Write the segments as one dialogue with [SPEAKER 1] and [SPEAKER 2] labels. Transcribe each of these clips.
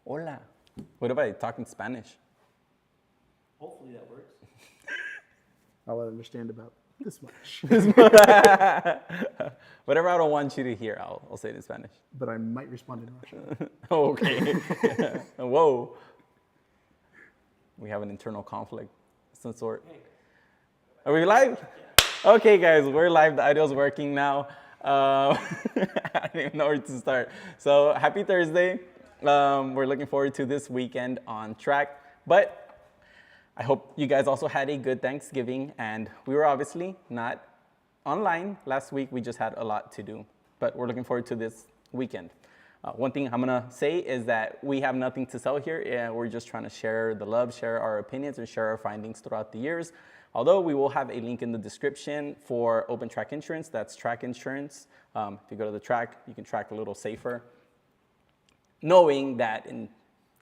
[SPEAKER 1] Hola. What if I talk in Spanish?
[SPEAKER 2] Hopefully that works.
[SPEAKER 3] I'll understand about this much.
[SPEAKER 1] Whatever I don't want you to hear, I'll say it in Spanish.
[SPEAKER 3] But I might respond in Russian.
[SPEAKER 1] Okay. Whoa. We have an internal conflict of some sort.
[SPEAKER 2] Hey.
[SPEAKER 1] Are we live? Yeah. Okay, guys, we're live. The audio's working now. I don't even know where to start. So happy Thursday. We're looking forward to this weekend on track. But I hope you guys also had a good Thanksgiving. And we were obviously not online last week. We just had a lot to do. But we're looking forward to this weekend. One thing I'm going to say is that we have nothing to sell here. We're just trying to share the love, share our opinions, and share our findings throughout the years. Although we will have a link in the description for open track insurance. That's track insurance. If you go to the track, you can track a little safer. Knowing that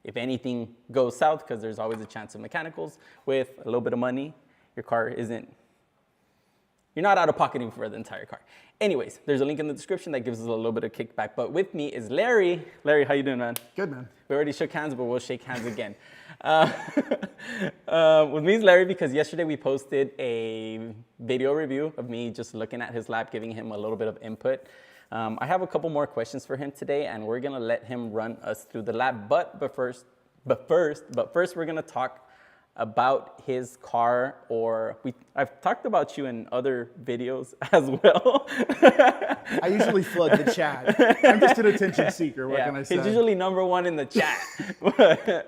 [SPEAKER 1] if anything goes south, because there's always a chance of mechanicals, with a little bit of money, your car isn't, you're not out of pocketing for the entire car. Anyways, there's a link in the description that gives us a little bit of kickback. But with me is Larry. Larry, how you doing, man?
[SPEAKER 3] Good, man.
[SPEAKER 1] We already shook hands, but we'll shake hands again. With me is Larry because yesterday we posted a video review of me just looking at his lap, giving him a little bit of input. I have a couple more questions for him today, and we're gonna let him run us through the lap. But first, we're gonna talk about his car, I've talked about you in other videos as well.
[SPEAKER 3] I usually flood the chat. I'm just an attention seeker, what can I say?
[SPEAKER 1] He's usually number one in the chat,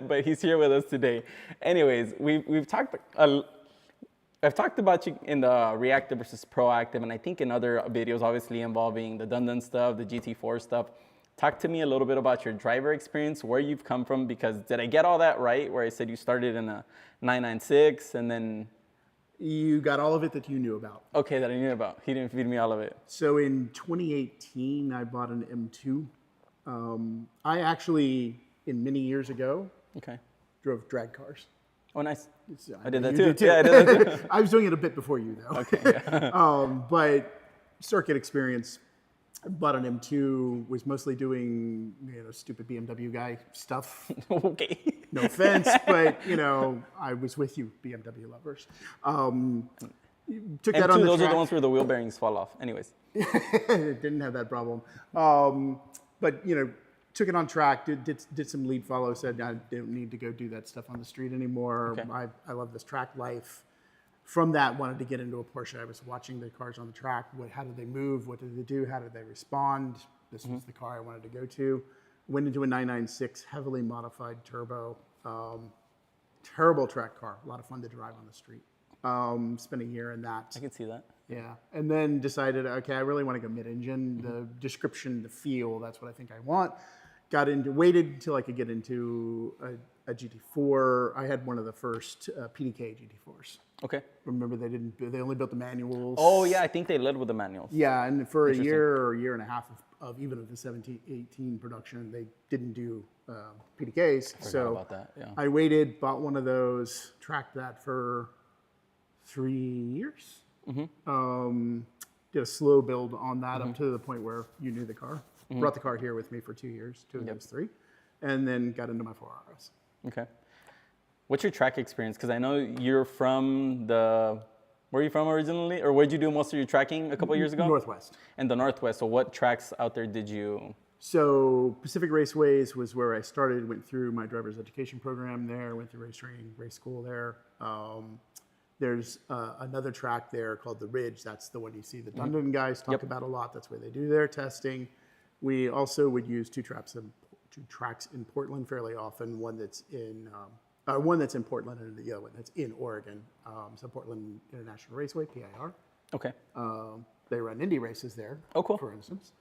[SPEAKER 1] but he's here with us today. Anyways, I've talked about you in the reactive versus proactive, and I think in other videos, obviously involving the Dun stuff, the GT4 stuff. Talk to me a little bit about your driver experience, where you've come from, because did I get all that right, where I said you started in a 996 and then...
[SPEAKER 3] You got all of it that you knew about.
[SPEAKER 1] Okay, that I knew about. He didn't feed me all of it.
[SPEAKER 3] So in 2018, I bought an M2. I actually, many years ago, drove drag cars.
[SPEAKER 1] Oh, nice. I
[SPEAKER 3] did
[SPEAKER 1] did that too.
[SPEAKER 3] Yeah,
[SPEAKER 1] I did that too.
[SPEAKER 3] I was doing it a bit before you, though.
[SPEAKER 1] Okay, yeah.
[SPEAKER 3] But circuit experience, I bought an M2, was mostly doing, stupid BMW guy stuff.
[SPEAKER 1] Okay.
[SPEAKER 3] No offense, but, I was with you, BMW lovers. Took that on the
[SPEAKER 1] those
[SPEAKER 3] track.
[SPEAKER 1] are the ones where the wheel bearings fall off. Anyways.
[SPEAKER 3] Didn't have that problem. But, took it on track, did some lead follow, said I don't need to go do that stuff on the street anymore. Okay. I love this track life. From that, wanted to get into a Porsche. I was watching the cars on the track. How did they move? What did they do? How did they respond? This was the car I wanted to go to. Went into a 996, heavily modified turbo. Terrible track car. A lot of fun to drive on the street. Spent a year in that.
[SPEAKER 1] I can see that.
[SPEAKER 3] Yeah. And then decided, okay, I really want to go mid-engine. The description, the feel, that's what I think I want. Waited until I could get into a GT4. I had one of the first PDK GT4s.
[SPEAKER 1] Okay.
[SPEAKER 3] Remember, they only built the manuals.
[SPEAKER 1] Oh, yeah, I think they led with the manuals.
[SPEAKER 3] Yeah, and for a year or a year and a half of even of the 17, 18 production, they didn't do PDKs.
[SPEAKER 1] I forgot about that, yeah.
[SPEAKER 3] I waited, bought one of those, tracked that for 3 years. Did a slow build on that up to the point where you knew the car. Brought the car here with me for 2 years, two of those 3, and then got into my 4RS.
[SPEAKER 1] Okay. What's your track experience? Because I know you're from where are you from originally? Or where did you do most of your tracking a couple of years ago?
[SPEAKER 3] Northwest.
[SPEAKER 1] And the Northwest. So what tracks out there did you?
[SPEAKER 3] So Pacific Raceways was where I started, went through my driver's education program there, went through race training, race school there. There's another track there called The Ridge. That's the one you see the Dundon guys talk about a lot. That's where they do their testing. We also would use two tracks in Portland fairly often. One that's in Portland and the other one that's in Oregon. So Portland International Raceway, PIR.
[SPEAKER 1] Okay.
[SPEAKER 3] They run Indy races there.
[SPEAKER 1] Oh, cool.
[SPEAKER 3] For instance.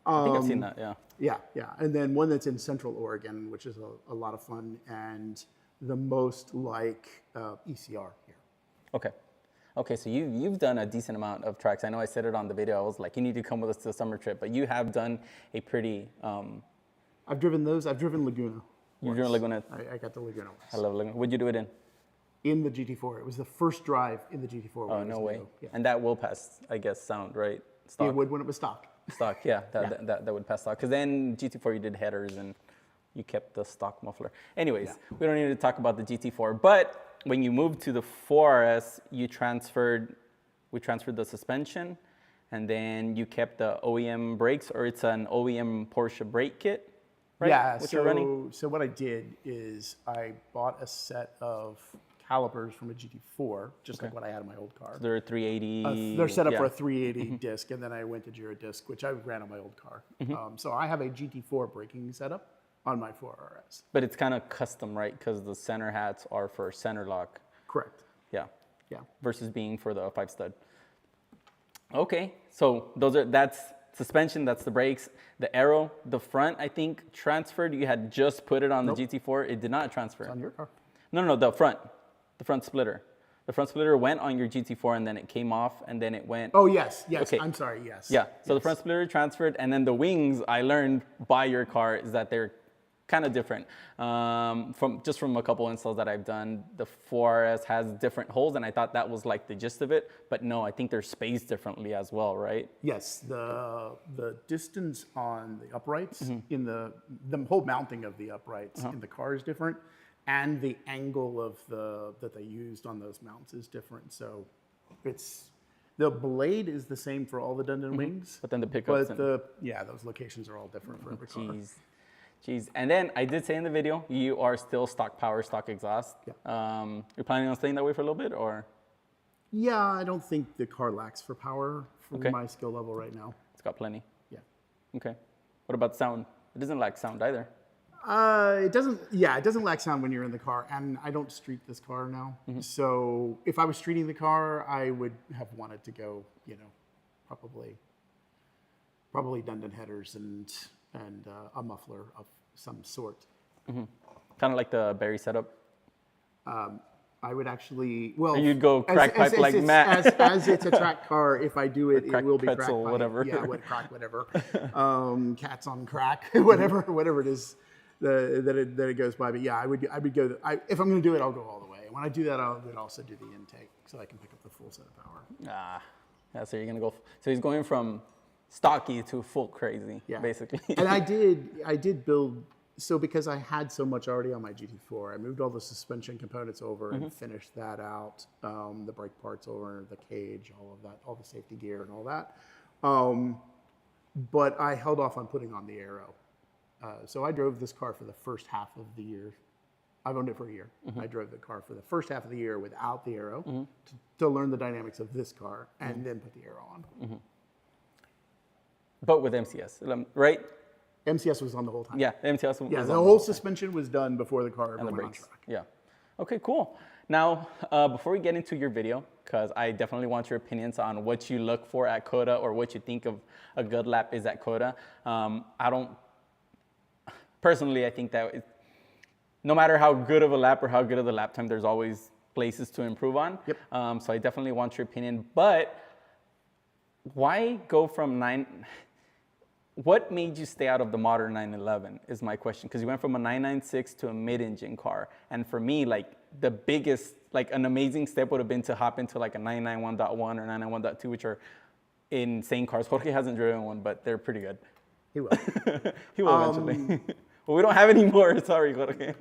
[SPEAKER 1] I think I've seen that. Yeah.
[SPEAKER 3] Yeah. And then one that's in Central Oregon, which is a lot of fun and the most like ECR here.
[SPEAKER 1] Okay. Okay, so you've done a decent amount of tracks. I know I said it on the video. I was like, you need to come with us to the summer trip, but you have done a pretty...
[SPEAKER 3] I've driven those. I've driven Laguna.
[SPEAKER 1] You've driven Laguna?
[SPEAKER 3] I got the Laguna once.
[SPEAKER 1] I love Laguna. What'd you do it in?
[SPEAKER 3] In the GT4. It was the first drive in the GT4.
[SPEAKER 1] Oh, no way. Yeah. And that will pass, I guess, sound, right? Stock.
[SPEAKER 3] It would when it was stock.
[SPEAKER 1] Stock, yeah. That would pass stock. Because then GT4 you did headers and you kept the stock muffler. Anyways, we don't need to talk about the GT4, but when you moved to the 4RS, we transferred the suspension, and then you kept the OEM brakes, or it's an OEM Porsche brake kit, right?
[SPEAKER 3] Yeah,
[SPEAKER 1] What you're running?
[SPEAKER 3] so what I did is I bought a set of calipers from a GT4, just like what I had in my old car.
[SPEAKER 1] They're 380.
[SPEAKER 3] They're set up for a 380 disc, and then I went to Giro disc, which I ran on my old car. So I have a GT4 braking setup on my 4RS.
[SPEAKER 1] But it's kind of custom, right? Because the center hats are for center lock.
[SPEAKER 3] Correct.
[SPEAKER 1] Yeah.
[SPEAKER 3] Yeah.
[SPEAKER 1] Versus being for the 5-stud. Okay, so that's suspension, that's the brakes. The aero, the front, I think, transferred. You had just put it on the GT4. It did not transfer.
[SPEAKER 3] It's on your car.
[SPEAKER 1] No, the front splitter. The front splitter went on your GT4, and then it came off, and then it went.
[SPEAKER 3] Oh, yes.
[SPEAKER 1] Okay.
[SPEAKER 3] I'm sorry, yes.
[SPEAKER 1] Yeah, so the front splitter transferred, and then the wings, I learned by your car, is that they're kind of different. From a couple installs that I've done, the 4RS has different holes, and I thought that was like the gist of it, but no, I think they're spaced differently as well, right?
[SPEAKER 3] Yes, the distance on the uprights in the whole mounting of the uprights in the car is different, and the angle of that they used on those mounts is different. So the blade is the same for all the Dundon wings,
[SPEAKER 1] But then the pickups.
[SPEAKER 3] but those locations are all different for every car.
[SPEAKER 1] Jeez. And then I did say in the video, you are still stock power, stock exhaust.
[SPEAKER 3] Yeah.
[SPEAKER 1] You're planning on staying that way for a little bit, or?
[SPEAKER 3] Yeah, I don't think the car lacks for power for
[SPEAKER 1] Okay.
[SPEAKER 3] my skill level right now.
[SPEAKER 1] It's got plenty.
[SPEAKER 3] Yeah.
[SPEAKER 1] Okay. What about sound? It doesn't lack sound either.
[SPEAKER 3] It doesn't lack sound when you're in the car, and I don't street this car now. So if I was streeting the car, I would have wanted to go, probably Dundon headers and a muffler of some sort.
[SPEAKER 1] Kind of like the Barry setup.
[SPEAKER 3] I would actually, well,
[SPEAKER 1] Or you'd go crack pipe like Matt.
[SPEAKER 3] as it's a track car. If I do it, it will be
[SPEAKER 1] pretzel,
[SPEAKER 3] crack pipe.
[SPEAKER 1] whatever.
[SPEAKER 3] Yeah, crack whatever. Cats on crack, whatever it is that it goes by. But yeah, I would go. If I'm going to do it, I'll go all the way. And when I do that, I would also do the intake so I can pick up the full set of power.
[SPEAKER 1] Yeah. So you're gonna go. So he's going from stocky to full crazy, basically.
[SPEAKER 3] And I did build. So because I had so much already on my GT4, I moved all the suspension components over and finished that out, the brake parts over, the cage, all of that, all the safety gear and all that. But I held off on putting on the aero. So I drove this car for the first half of the year. I've owned it for a year. I drove the car for the first half of the year without the aero to learn the dynamics of this car and then put the aero on.
[SPEAKER 1] But with MCS, right?
[SPEAKER 3] MCS was on the whole time.
[SPEAKER 1] Yeah, MCS was
[SPEAKER 3] Yeah,
[SPEAKER 1] on
[SPEAKER 3] the whole suspension was done before the car ever
[SPEAKER 1] and the
[SPEAKER 3] went on
[SPEAKER 1] brakes.
[SPEAKER 3] track.
[SPEAKER 1] Yeah. Okay, cool. Now, before we get into your video, because I definitely want your opinions on what you look for at COTA or what you think of a good lap is at COTA. Personally, I think that no matter how good of a lap or how good of the lap time, there's always places to improve on.
[SPEAKER 3] Yep.
[SPEAKER 1] So I definitely want your opinion. But why go from what made you stay out of the modern 911 is my question. Because you went from a 996 to a mid-engine car. And for me, like the biggest, like an amazing step would have been to hop into like a 991.1 or 991.2, which are insane cars. Jorge hasn't driven one, but they're pretty good.
[SPEAKER 3] He will.
[SPEAKER 1] He will eventually. Well, we don't have any more. Sorry, Jorge.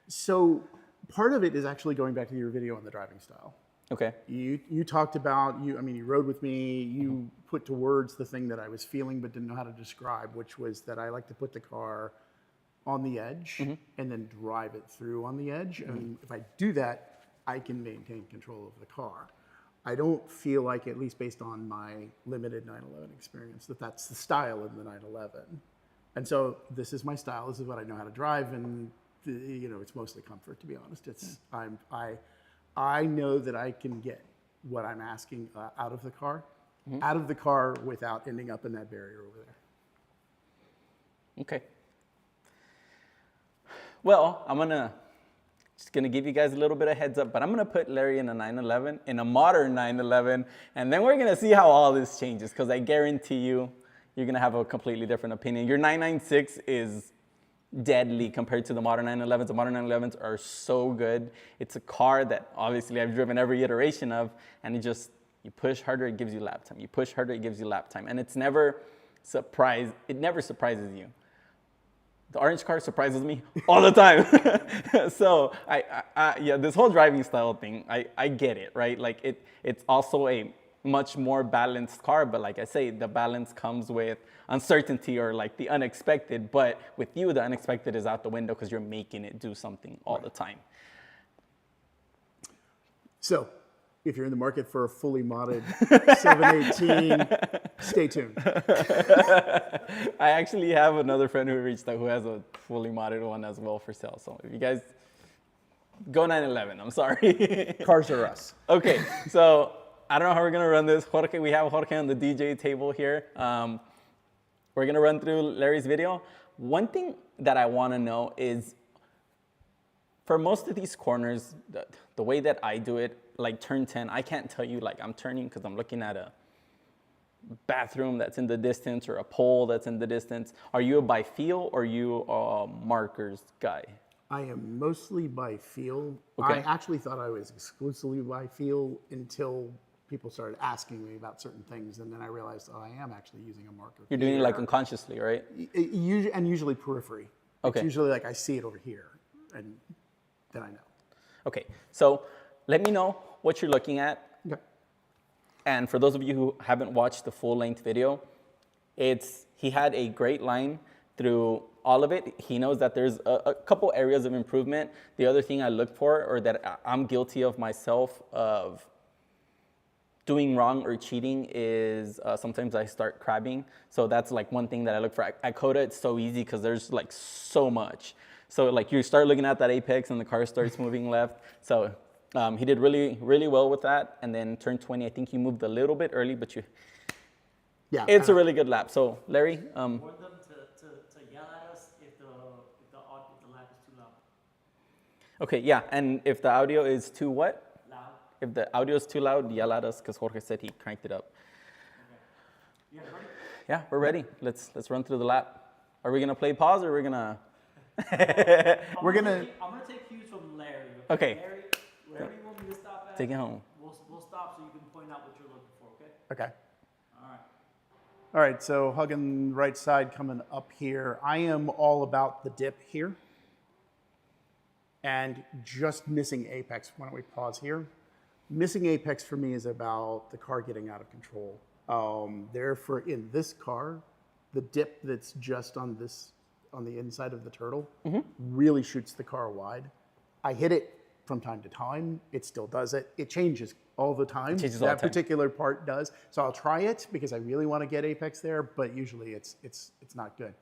[SPEAKER 3] So part of it is actually going back to your video on the driving style.
[SPEAKER 1] Okay.
[SPEAKER 3] You talked about, you rode with me, you put to words the thing that I was feeling but didn't know how to describe, which was that I like to put the car on the edge and then drive it through on the edge. And if I do that, I can maintain control of the car. I don't feel like, at least based on my limited 911 experience, that that's the style of the 911. And so this is my style, this is what I know how to drive, and it's mostly comfort, to be honest. It's I know that I can get what I'm asking out of the car without ending up in that barrier over there.
[SPEAKER 1] Okay. Well, just gonna give you guys a little bit of heads up, but I'm gonna put Larry in a 911, in a modern 911, and then we're gonna see how all this changes, because I guarantee you're gonna have a completely different opinion. Your 996 is deadly compared to the modern 911s. The modern 911s are so good. It's a car that obviously I've driven every iteration of, and you push harder, it gives you lap time. You push harder, it gives you lap time. And it never surprises you. The orange car surprises me all the time. So yeah, this whole driving style thing, I get it, right? Like it's also a much more balanced car, but like I say, the balance comes with uncertainty or like the unexpected. But with you, the unexpected is out the window because you're making it do something all the time.
[SPEAKER 3] So, if you're in the market for a fully modded 718, stay tuned.
[SPEAKER 1] I actually have another friend who reached out who has a fully modded one as well for sale. So if you guys go 911, I'm sorry.
[SPEAKER 3] Cars are us.
[SPEAKER 1] Okay, so I don't know how we're gonna run this. Jorge, we have Jorge on the DJ table here. We're gonna run through Larry's video. One thing that I wanna know is, for most of these corners, the way that I do it, like turn 10, I can't tell you like I'm turning because I'm looking at a bathroom that's in the distance or a pole that's in the distance. Are you a by feel or are you a markers guy?
[SPEAKER 3] I am mostly by feel.
[SPEAKER 1] Okay.
[SPEAKER 3] I actually thought I was exclusively by feel until people started asking me about certain things, and then I realized, oh, I am actually using a marker.
[SPEAKER 1] You're doing it like unconsciously, right?
[SPEAKER 3] Usually periphery.
[SPEAKER 1] Okay.
[SPEAKER 3] It's usually like I see it over here, and then I know.
[SPEAKER 1] Okay, so let me know what you're looking at.
[SPEAKER 3] Okay.
[SPEAKER 1] And for those of you who haven't watched the full length video, he had a great line through all of it. He knows that there's a couple areas of improvement. The other thing I look for, or that I'm guilty of myself of doing wrong or cheating, is sometimes I start crabbing. So that's like one thing that I look for. At Coda, it's so easy because there's like so much. So like you start looking at that apex and the car starts moving left. So he did really, really well with that. And then turn 20, I think you moved a little bit early, but it's a really good lap. So Larry,
[SPEAKER 2] Warn them to yell at us if the lap is too loud.
[SPEAKER 1] Okay, yeah, and if the audio is too what?
[SPEAKER 2] Loud.
[SPEAKER 1] If the audio is too loud, yell at us because Jorge said he cranked it up.
[SPEAKER 2] Okay. You guys ready?
[SPEAKER 1] Yeah, we're ready. Let's run through the lap. Are we gonna play pause or are we gonna?
[SPEAKER 2] I'm gonna take cues from Larry.
[SPEAKER 1] Okay.
[SPEAKER 2] Larry, wherever you want me to stop at,
[SPEAKER 1] Take it home.
[SPEAKER 2] We'll stop so you can point out what you're looking for. Okay.
[SPEAKER 3] Okay.
[SPEAKER 2] All right.
[SPEAKER 3] All right, so hugging right side coming up here. I am all about the dip here and just missing apex. Why don't we pause here? Missing apex for me is about the car getting out of control. Therefore, in this car, the dip that's just on the inside of the turtle really shoots the car wide. I hit it from time to time. It still does it. It changes all the time. That particular part does. So I'll try it because I really want to get apex there, but usually it's not good.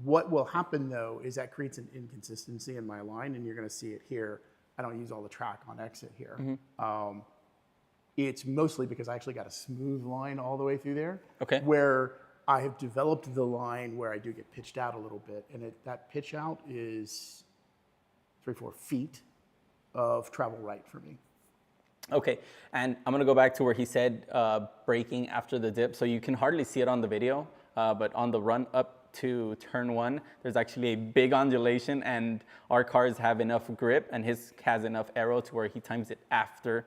[SPEAKER 3] What will happen though is that creates an inconsistency in my line, and you're going to see it here. I don't use all the track on exit here. It's mostly because I actually got a smooth line all the way through there.
[SPEAKER 1] Okay.
[SPEAKER 3] Where I have developed the line where I do get pitched out a little bit, and that pitch out is 3-4 feet of travel right for me.
[SPEAKER 1] Okay, and I'm gonna go back to where he said braking after the dip. So you can hardly see it on the video, but on the run up to turn 1, there's actually a big undulation, and our cars have enough grip, and his has enough aero to where he times it after,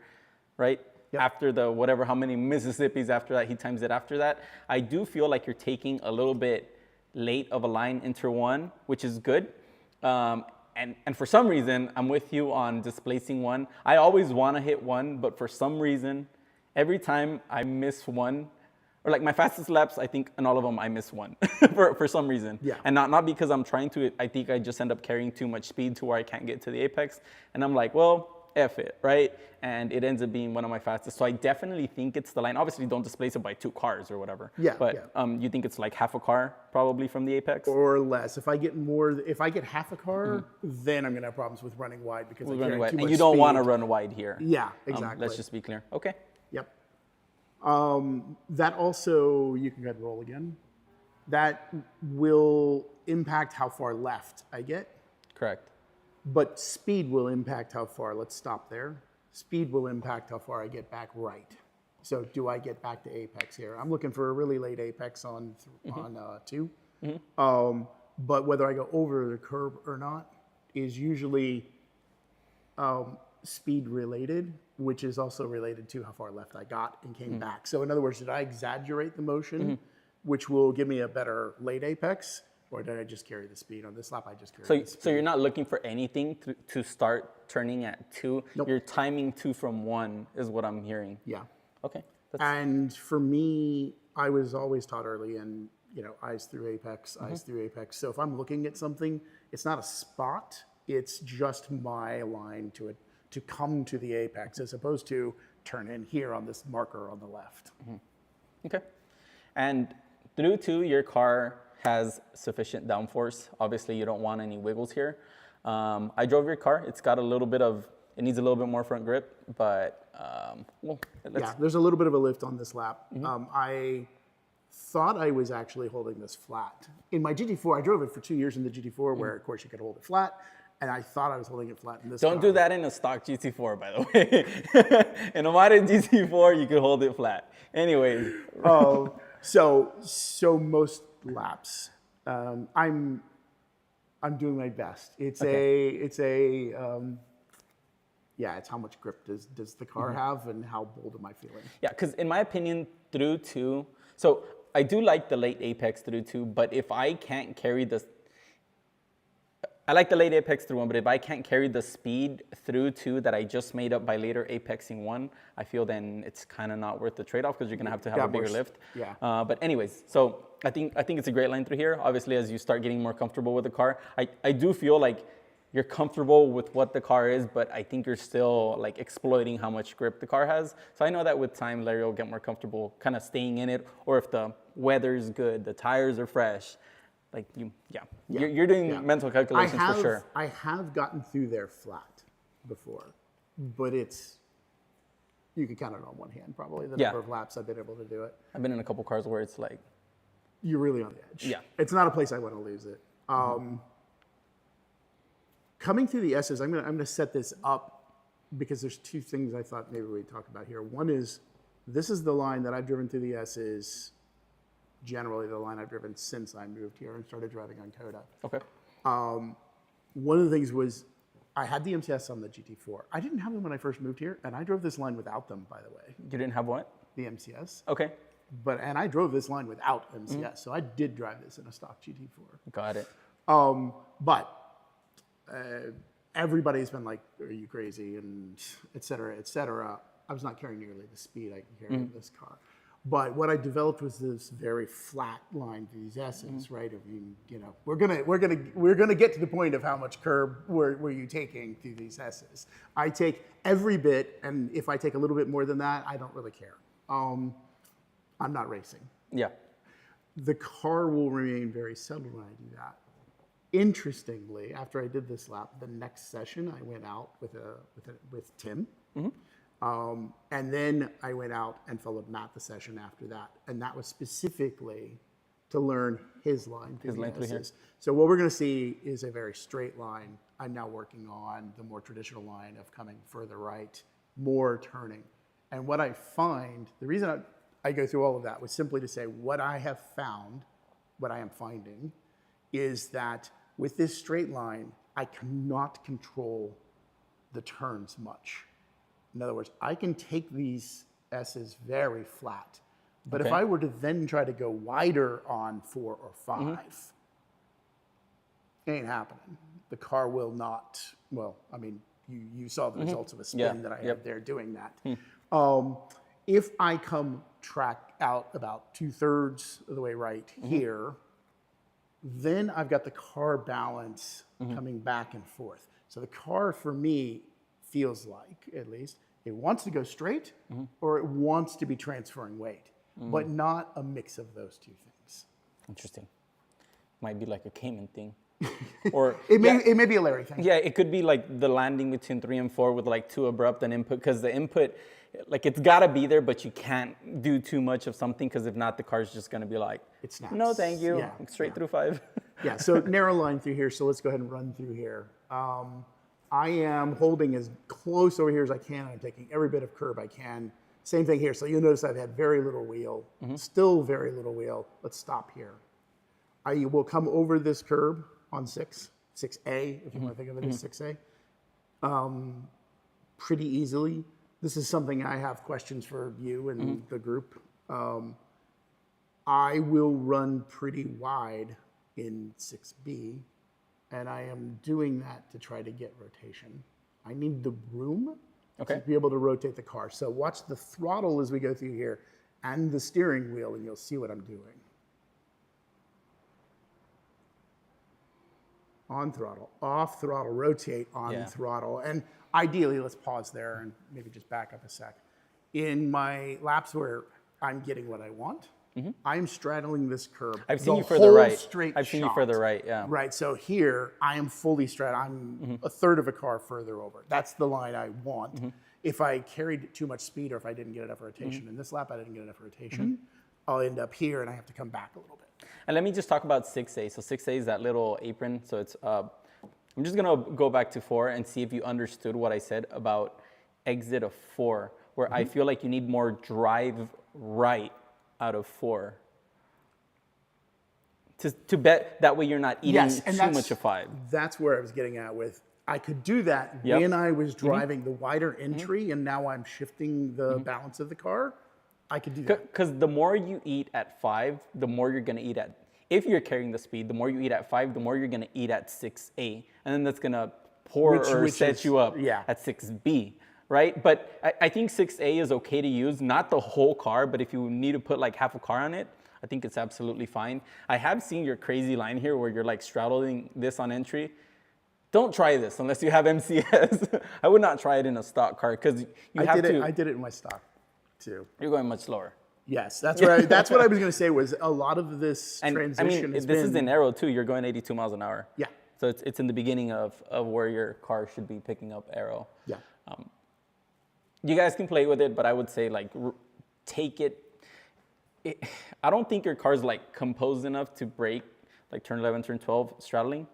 [SPEAKER 1] right? Yep. After the whatever, how many Mississippis after that, he times it after that. I do feel like you're taking a little bit late of a line into 1, which is good. And for some reason, I'm with you on displacing 1. I always want to hit 1, but for some reason, every time I miss 1, or like my fastest laps, I think in all of them I miss 1 for some reason. Yeah. And not because I'm trying to. I think I just end up carrying too much speed to where I can't get to the apex. And I'm like, well, F it, right? And it ends up being one of my fastest. So I definitely think it's the line. Obviously, don't displace it by 2 cars or whatever. Yeah. But you think it's like half a car probably from the apex? Or
[SPEAKER 3] less. If I get half a car, then I'm gonna have problems with running wide because I carry too much speed.
[SPEAKER 1] And you don't want to run wide here.
[SPEAKER 3] Yeah, exactly.
[SPEAKER 1] Let's just be clear. Okay.
[SPEAKER 3] Yep. That also, you can go ahead and roll again. That will impact how far left I get.
[SPEAKER 1] Correct.
[SPEAKER 3] But speed will impact how far, let's stop there. Speed will impact how far I get back right. So do I get back to apex here? I'm looking for a really late apex on 2. But whether I go over the curb or not is usually speed related, which is also related to how far left I got and came back. So in other words, did I exaggerate the motion, which will give me a better late apex? or did I just carry the speed? On this lap, I just carried the speed.
[SPEAKER 1] So you're not looking for anything to start turning at 2.
[SPEAKER 3] Nope.
[SPEAKER 1] You're timing 2 from 1 is what I'm hearing.
[SPEAKER 3] Yeah.
[SPEAKER 1] Okay.
[SPEAKER 3] And for me, I was always taught early in, eyes through apex, eyes through apex. So if I'm looking at something, it's not a spot, it's just my line to come to the apex, as opposed to turn in here on this marker on the left.
[SPEAKER 1] Okay. And through 2, your car has sufficient downforce. Obviously, you don't want any wiggles here. I drove your car. It's got it needs a little bit more front grip, but
[SPEAKER 3] There's a little bit of a lift on this lap. I thought I was actually holding this flat. In my GT4, I drove it for 2 years in the GT4, where of course you could hold it flat, and I thought I was holding it flat in this
[SPEAKER 1] Don't
[SPEAKER 3] car.
[SPEAKER 1] do that in a stock GT4, by the way. In a modern GT4, you can hold it flat. Anyways.
[SPEAKER 3] So most laps, I'm doing my best. It's how much grip does the car have, and how bold am I feeling?
[SPEAKER 1] Yeah, because in my opinion, through 2, so I do like the late apex through 2, but if I can't carry I like the late apex through 1, but if I can't carry the speed through 2 that I just made up by later apexing 1, I feel then it's kind of not worth the trade-off, because you're going to have a bigger lift.
[SPEAKER 3] Yeah.
[SPEAKER 1] But anyways, so I think it's a great line through here. Obviously, as you start getting more comfortable with the car, I do feel like you're comfortable with what the car is, but I think you're still like exploiting how much grip the car has. So I know that with time, Larry will get more comfortable kind of staying in it, or if the weather's good, the tires are fresh, like you're doing mental calculations for sure.
[SPEAKER 3] I have gotten through there flat before, but you can count it on one hand probably, the number of laps I've been able to do it.
[SPEAKER 1] I've been in a couple cars where it's like,
[SPEAKER 3] you're really on the edge.
[SPEAKER 1] Yeah.
[SPEAKER 3] It's not a place I want to lose it. Coming through the S's, I'm gonna set this up because there's 2 things I thought maybe we'd talk about here. One is, this is the line that I've driven through the S's, generally the line I've driven since I moved here and started driving on Coda.
[SPEAKER 1] okay.
[SPEAKER 3] One of the things was, I had the MCS on the GT4. I didn't have them when I first moved here, and I drove this line without them, by the way.
[SPEAKER 1] You didn't have what?
[SPEAKER 3] The MCS.
[SPEAKER 1] Okay.
[SPEAKER 3] And I drove this line without MCS, so I did drive this in a stock GT4.
[SPEAKER 1] Got it.
[SPEAKER 3] But everybody's been like, are you crazy, and et cetera, et cetera. I was not carrying nearly the speed I can carry in this car. But what I developed was this very flat line to these S's, right? I mean, we're gonna get to the point of how much curb were you taking through these S's. I take every bit, and if I take a little bit more than that, I don't really care. I'm not racing.
[SPEAKER 1] Yeah.
[SPEAKER 3] The car will remain very settled when I do that. Interestingly, after I did this lap, the next session I went out with Tim, and then I went out and followed Matt the session after that, and that was specifically to learn his line through here. So what we're going to see is a very straight line. I'm now working on the more traditional line of coming further right, more turning, and what I find, the reason I go through all of that was simply to say what I have found, what I am finding, is that with this straight line, I cannot control the turns much. In other words, I can take these S's very flat, but if I were to then try to go wider on 4 or 5, it ain't happening. The car will not, I mean, you saw the results of a spin that I had there doing that. If I come track out about 2/3 of the way right here, then I've got the car balance coming back and forth. So the car, for me, feels like, at least, it wants to go straight or it wants to be transferring weight, but not a mix of those 2 things.
[SPEAKER 1] Interesting. Might be like a Cayman thing. Or
[SPEAKER 3] it may be a Larry thing.
[SPEAKER 1] Yeah, it could be like the landing between 3 and 4 with like too abrupt an input, because the input, like it's got to be there, but you can't do too much of something, because if not, the car's just going to be like,
[SPEAKER 3] it snaps.
[SPEAKER 1] No, thank you. Straight through 5.
[SPEAKER 3] Yeah, so narrow line through here. So let's go ahead and run through here. I am holding as close over here as I can. I'm taking every bit of curb I can. Same thing here. So you'll notice I've had very little wheel, still very little wheel. Let's stop here. I will come over this curb on 6A, if you want to think of it as 6A, pretty easily. This is something I have questions for you and the group. I will run pretty wide in 6B, and I am doing that to try to get rotation. I need the room to be able to rotate the car. So watch the throttle as we go through here and the steering wheel, and you'll see what I'm doing. On throttle, off throttle, rotate, on throttle. And ideally, let's pause there and maybe just back up a sec. In my laps where I'm getting what I want, I'm straddling this curb.
[SPEAKER 1] I've seen you further right.
[SPEAKER 3] Straight
[SPEAKER 1] I've seen you further right, yeah.
[SPEAKER 3] Right, so here, I am fully straddled. I'm a third of a car further over. That's the line I want. If I carried too much speed or if I didn't get enough rotation in this lap, I didn't get enough rotation, I'll end up here and I have to come back a little bit.
[SPEAKER 1] And let me just talk about 6A. So 6A is that little apron. So it's, I'm just gonna go back to 4 and see if you understood what I said about exit of 4, where I feel like you need more drive right out of 4. To bet that way you're not eating too much of 5.
[SPEAKER 3] That's where I was getting at with, I could do that when I was driving the wider entry and now I'm shifting the balance of the car. I could do that.
[SPEAKER 1] Because the more you eat at 5, the more you're going to eat at, if you're carrying the speed, the more you eat at 5, the more you're going to eat at 6A. And then that's going to set you up at 6B, right? But I think 6A is okay to use, not the whole car, but if you need to put like half a car on it, I think it's absolutely fine. I have seen your crazy line here where you're like straddling this on entry. Don't try this unless you have MCS. I would not try it in a stock car because you have to.
[SPEAKER 3] I did it in my stock too.
[SPEAKER 1] You're going much slower.
[SPEAKER 3] Yes, that's what I was going to say was a lot of this transition. I mean,
[SPEAKER 1] this is in aero too. You're going 82 miles an hour.
[SPEAKER 3] Yeah.
[SPEAKER 1] So it's in the beginning of where your car should be picking up aero.
[SPEAKER 3] Yeah.
[SPEAKER 1] You guys can play with it, but I would say like take it. I don't think your car's like composed enough to brake like turn 11, turn 12 straddling,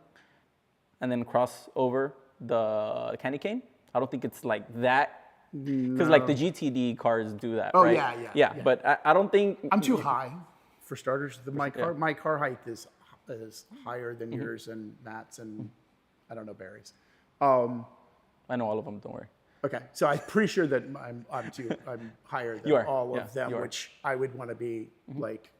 [SPEAKER 1] and then cross over the candy cane. I don't think it's like that. Because like the GTD cars do that, right? Yeah. But I don't think
[SPEAKER 3] I'm too high for starters. My car height is higher than yours and Matt's and I don't know Barry's.
[SPEAKER 1] I know all of them. Don't worry.
[SPEAKER 3] Okay, so I'm pretty sure that I'm higher than all of them, which I would want to be like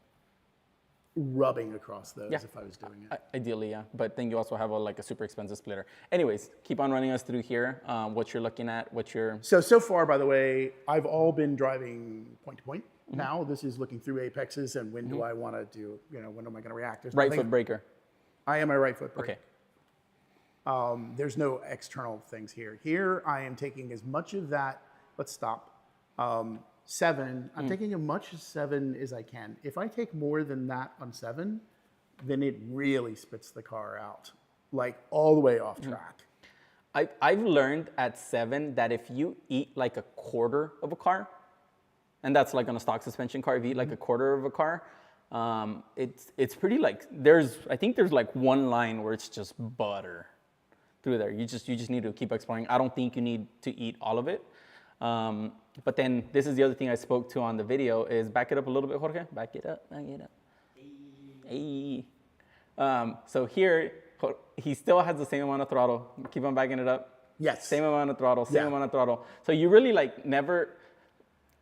[SPEAKER 3] rubbing across those if I was doing it.
[SPEAKER 1] Ideally, yeah. But then you also have like a super expensive splitter. Anyways, keep on running us through here. What you're looking at, So
[SPEAKER 3] far, by the way, I've all been driving point to point. Now this is looking through apexes and when do I want to do, when am I going to react? There's
[SPEAKER 1] right foot breaker.
[SPEAKER 3] I am a right foot breaker.
[SPEAKER 1] Okay.
[SPEAKER 3] There's no external things here. Here I am taking as much of that, let's stop, 7, I'm taking as much as 7 as I can. If I take more than that on 7, then it really spits the car out, like all the way off track.
[SPEAKER 1] I've learned at 7 that if you eat like a quarter of a car, and that's like on a stock suspension car, if you eat like a quarter of a car, it's pretty like, I think there's like one line where it's just butter through there. You just need to keep exploring. I don't think you need to eat all of it. But then this is the other thing I spoke to on the video is back it up a little bit, Jorge. Back it up. Hey. So here, he still has the same amount of throttle. Keep on backing it up.
[SPEAKER 3] Yes.
[SPEAKER 1] Same amount of throttle, same amount of throttle. So you really like never,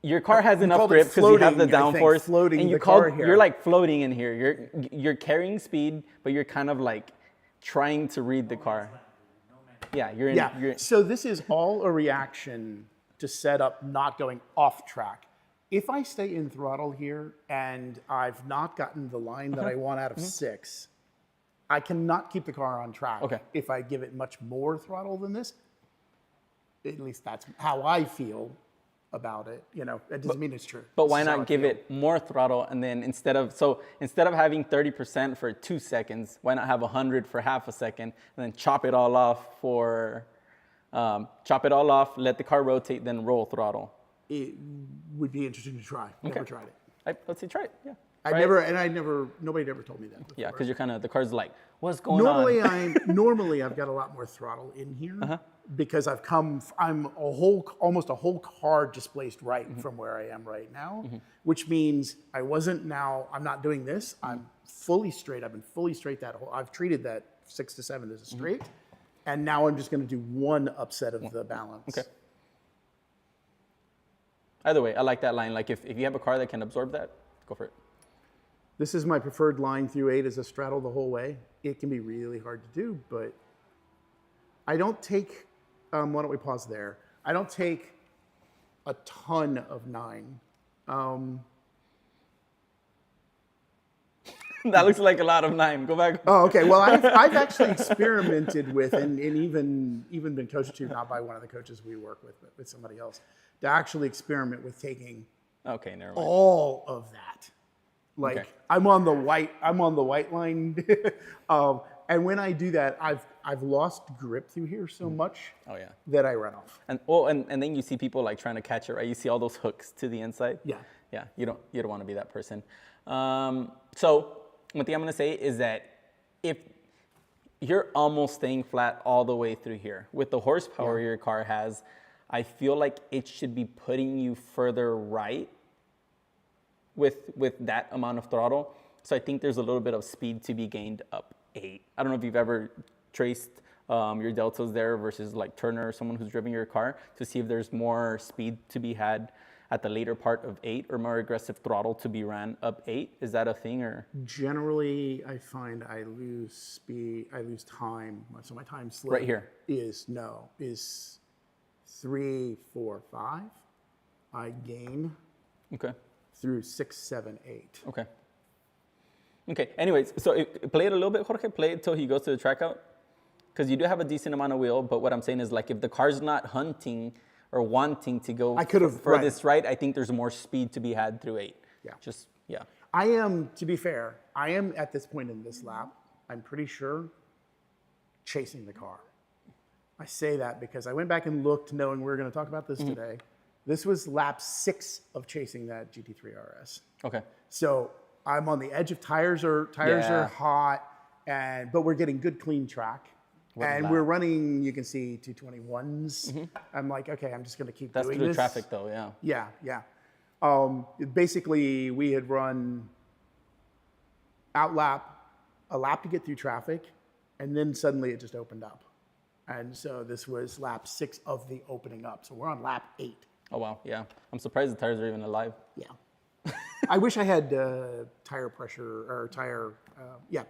[SPEAKER 1] your car has enough grip because you have the downforce. And you're like floating in here. You're carrying speed, but you're kind of like trying to read the car. Yeah, you're in.
[SPEAKER 3] So this is all a reaction to set up not going off track. If I stay in throttle here and I've not gotten the line that I want out of 6, I cannot keep the car on track.
[SPEAKER 1] Okay.
[SPEAKER 3] If I give it much more throttle than this, at least that's how I feel about it. That doesn't mean it's true.
[SPEAKER 1] But why not give it more throttle and then instead of having 30% for 2 seconds, why not have 100 for half a second and then chop it all off let the car rotate, then roll throttle.
[SPEAKER 3] It would be interesting to try. Never tried it.
[SPEAKER 1] Let's say try it. Yeah.
[SPEAKER 3] Nobody ever told me that before.
[SPEAKER 1] Yeah, because the car's like, what's going on?
[SPEAKER 3] Normally I've got a lot more throttle in here because I'm almost a whole car displaced right from where I am right now, which means I'm not doing this. I'm fully straight. I've been fully straight I've treated that 6 to 7 as a straight. And now I'm just going to do one upset of the balance.
[SPEAKER 1] Okay. Either way, I like that line. Like if you have a car that can absorb that, go for it.
[SPEAKER 3] This is my preferred line through 8 as a straddle the whole way. It can be really hard to do, but I don't take, why don't we pause there? I don't take a ton of 9.
[SPEAKER 1] That looks like a lot of 9. Go back.
[SPEAKER 3] Oh, okay. Well, I've actually experimented with, and even been coached to, not by one of the coaches we work with, but with somebody else, to actually experiment with taking
[SPEAKER 1] Okay, never mind.
[SPEAKER 3] all of that. Like
[SPEAKER 1] Okay.
[SPEAKER 3] I'm on the white line, and when I do that, I've lost grip through here so much
[SPEAKER 1] Oh yeah.
[SPEAKER 3] that I run off.
[SPEAKER 1] And and then you see people like trying to catch it, right? You see all those hooks to the inside.
[SPEAKER 3] Yeah.
[SPEAKER 1] Yeah. You don't want to be that person. So one thing I'm gonna say is that if you're almost staying flat all the way through here with the horsepower your car has, I feel like it should be putting you further right with that amount of throttle. So I think there's a little bit of speed to be gained up 8. I don't know if you've ever traced your deltas there versus like Turner or someone who's driven your car to see if there's more speed to be had at the later part of 8 or more aggressive throttle to be ran up 8. Is that a thing or?
[SPEAKER 3] Generally, I find I lose speed, I lose time. So my time slip
[SPEAKER 1] Right here.
[SPEAKER 3] is 3, 4, 5. I gain
[SPEAKER 1] Okay.
[SPEAKER 3] through 6, 7, 8.
[SPEAKER 1] Okay. Okay. Anyways, so play it a little bit, Jorge. Play it till he goes to the track out, because you do have a decent amount of wheel. But what I'm saying is, like, if the car's not hunting or wanting to go furthest right, I think there's more speed to be had through 8.
[SPEAKER 3] Yeah. I am, to be fair, I am at this point in this lap, I'm pretty sure, chasing the car. I say that because I went back and looked knowing we were going to talk about this today. This was lap 6 of chasing that GT3 RS.
[SPEAKER 1] Okay.
[SPEAKER 3] So I'm on the edge of tires are hot, but we're getting good clean track. And we're running, you can see 221s. I'm like, okay, I'm just going to keep doing this.
[SPEAKER 1] That's through the traffic though, yeah.
[SPEAKER 3] Yeah. Basically, we had run a lap to get through traffic, and then suddenly it just opened up. And so this was lap 6 of the opening up. So we're on lap 8.
[SPEAKER 1] Oh wow, yeah. I'm surprised the tires are even alive.
[SPEAKER 3] Yeah. I wish I had tire pressure or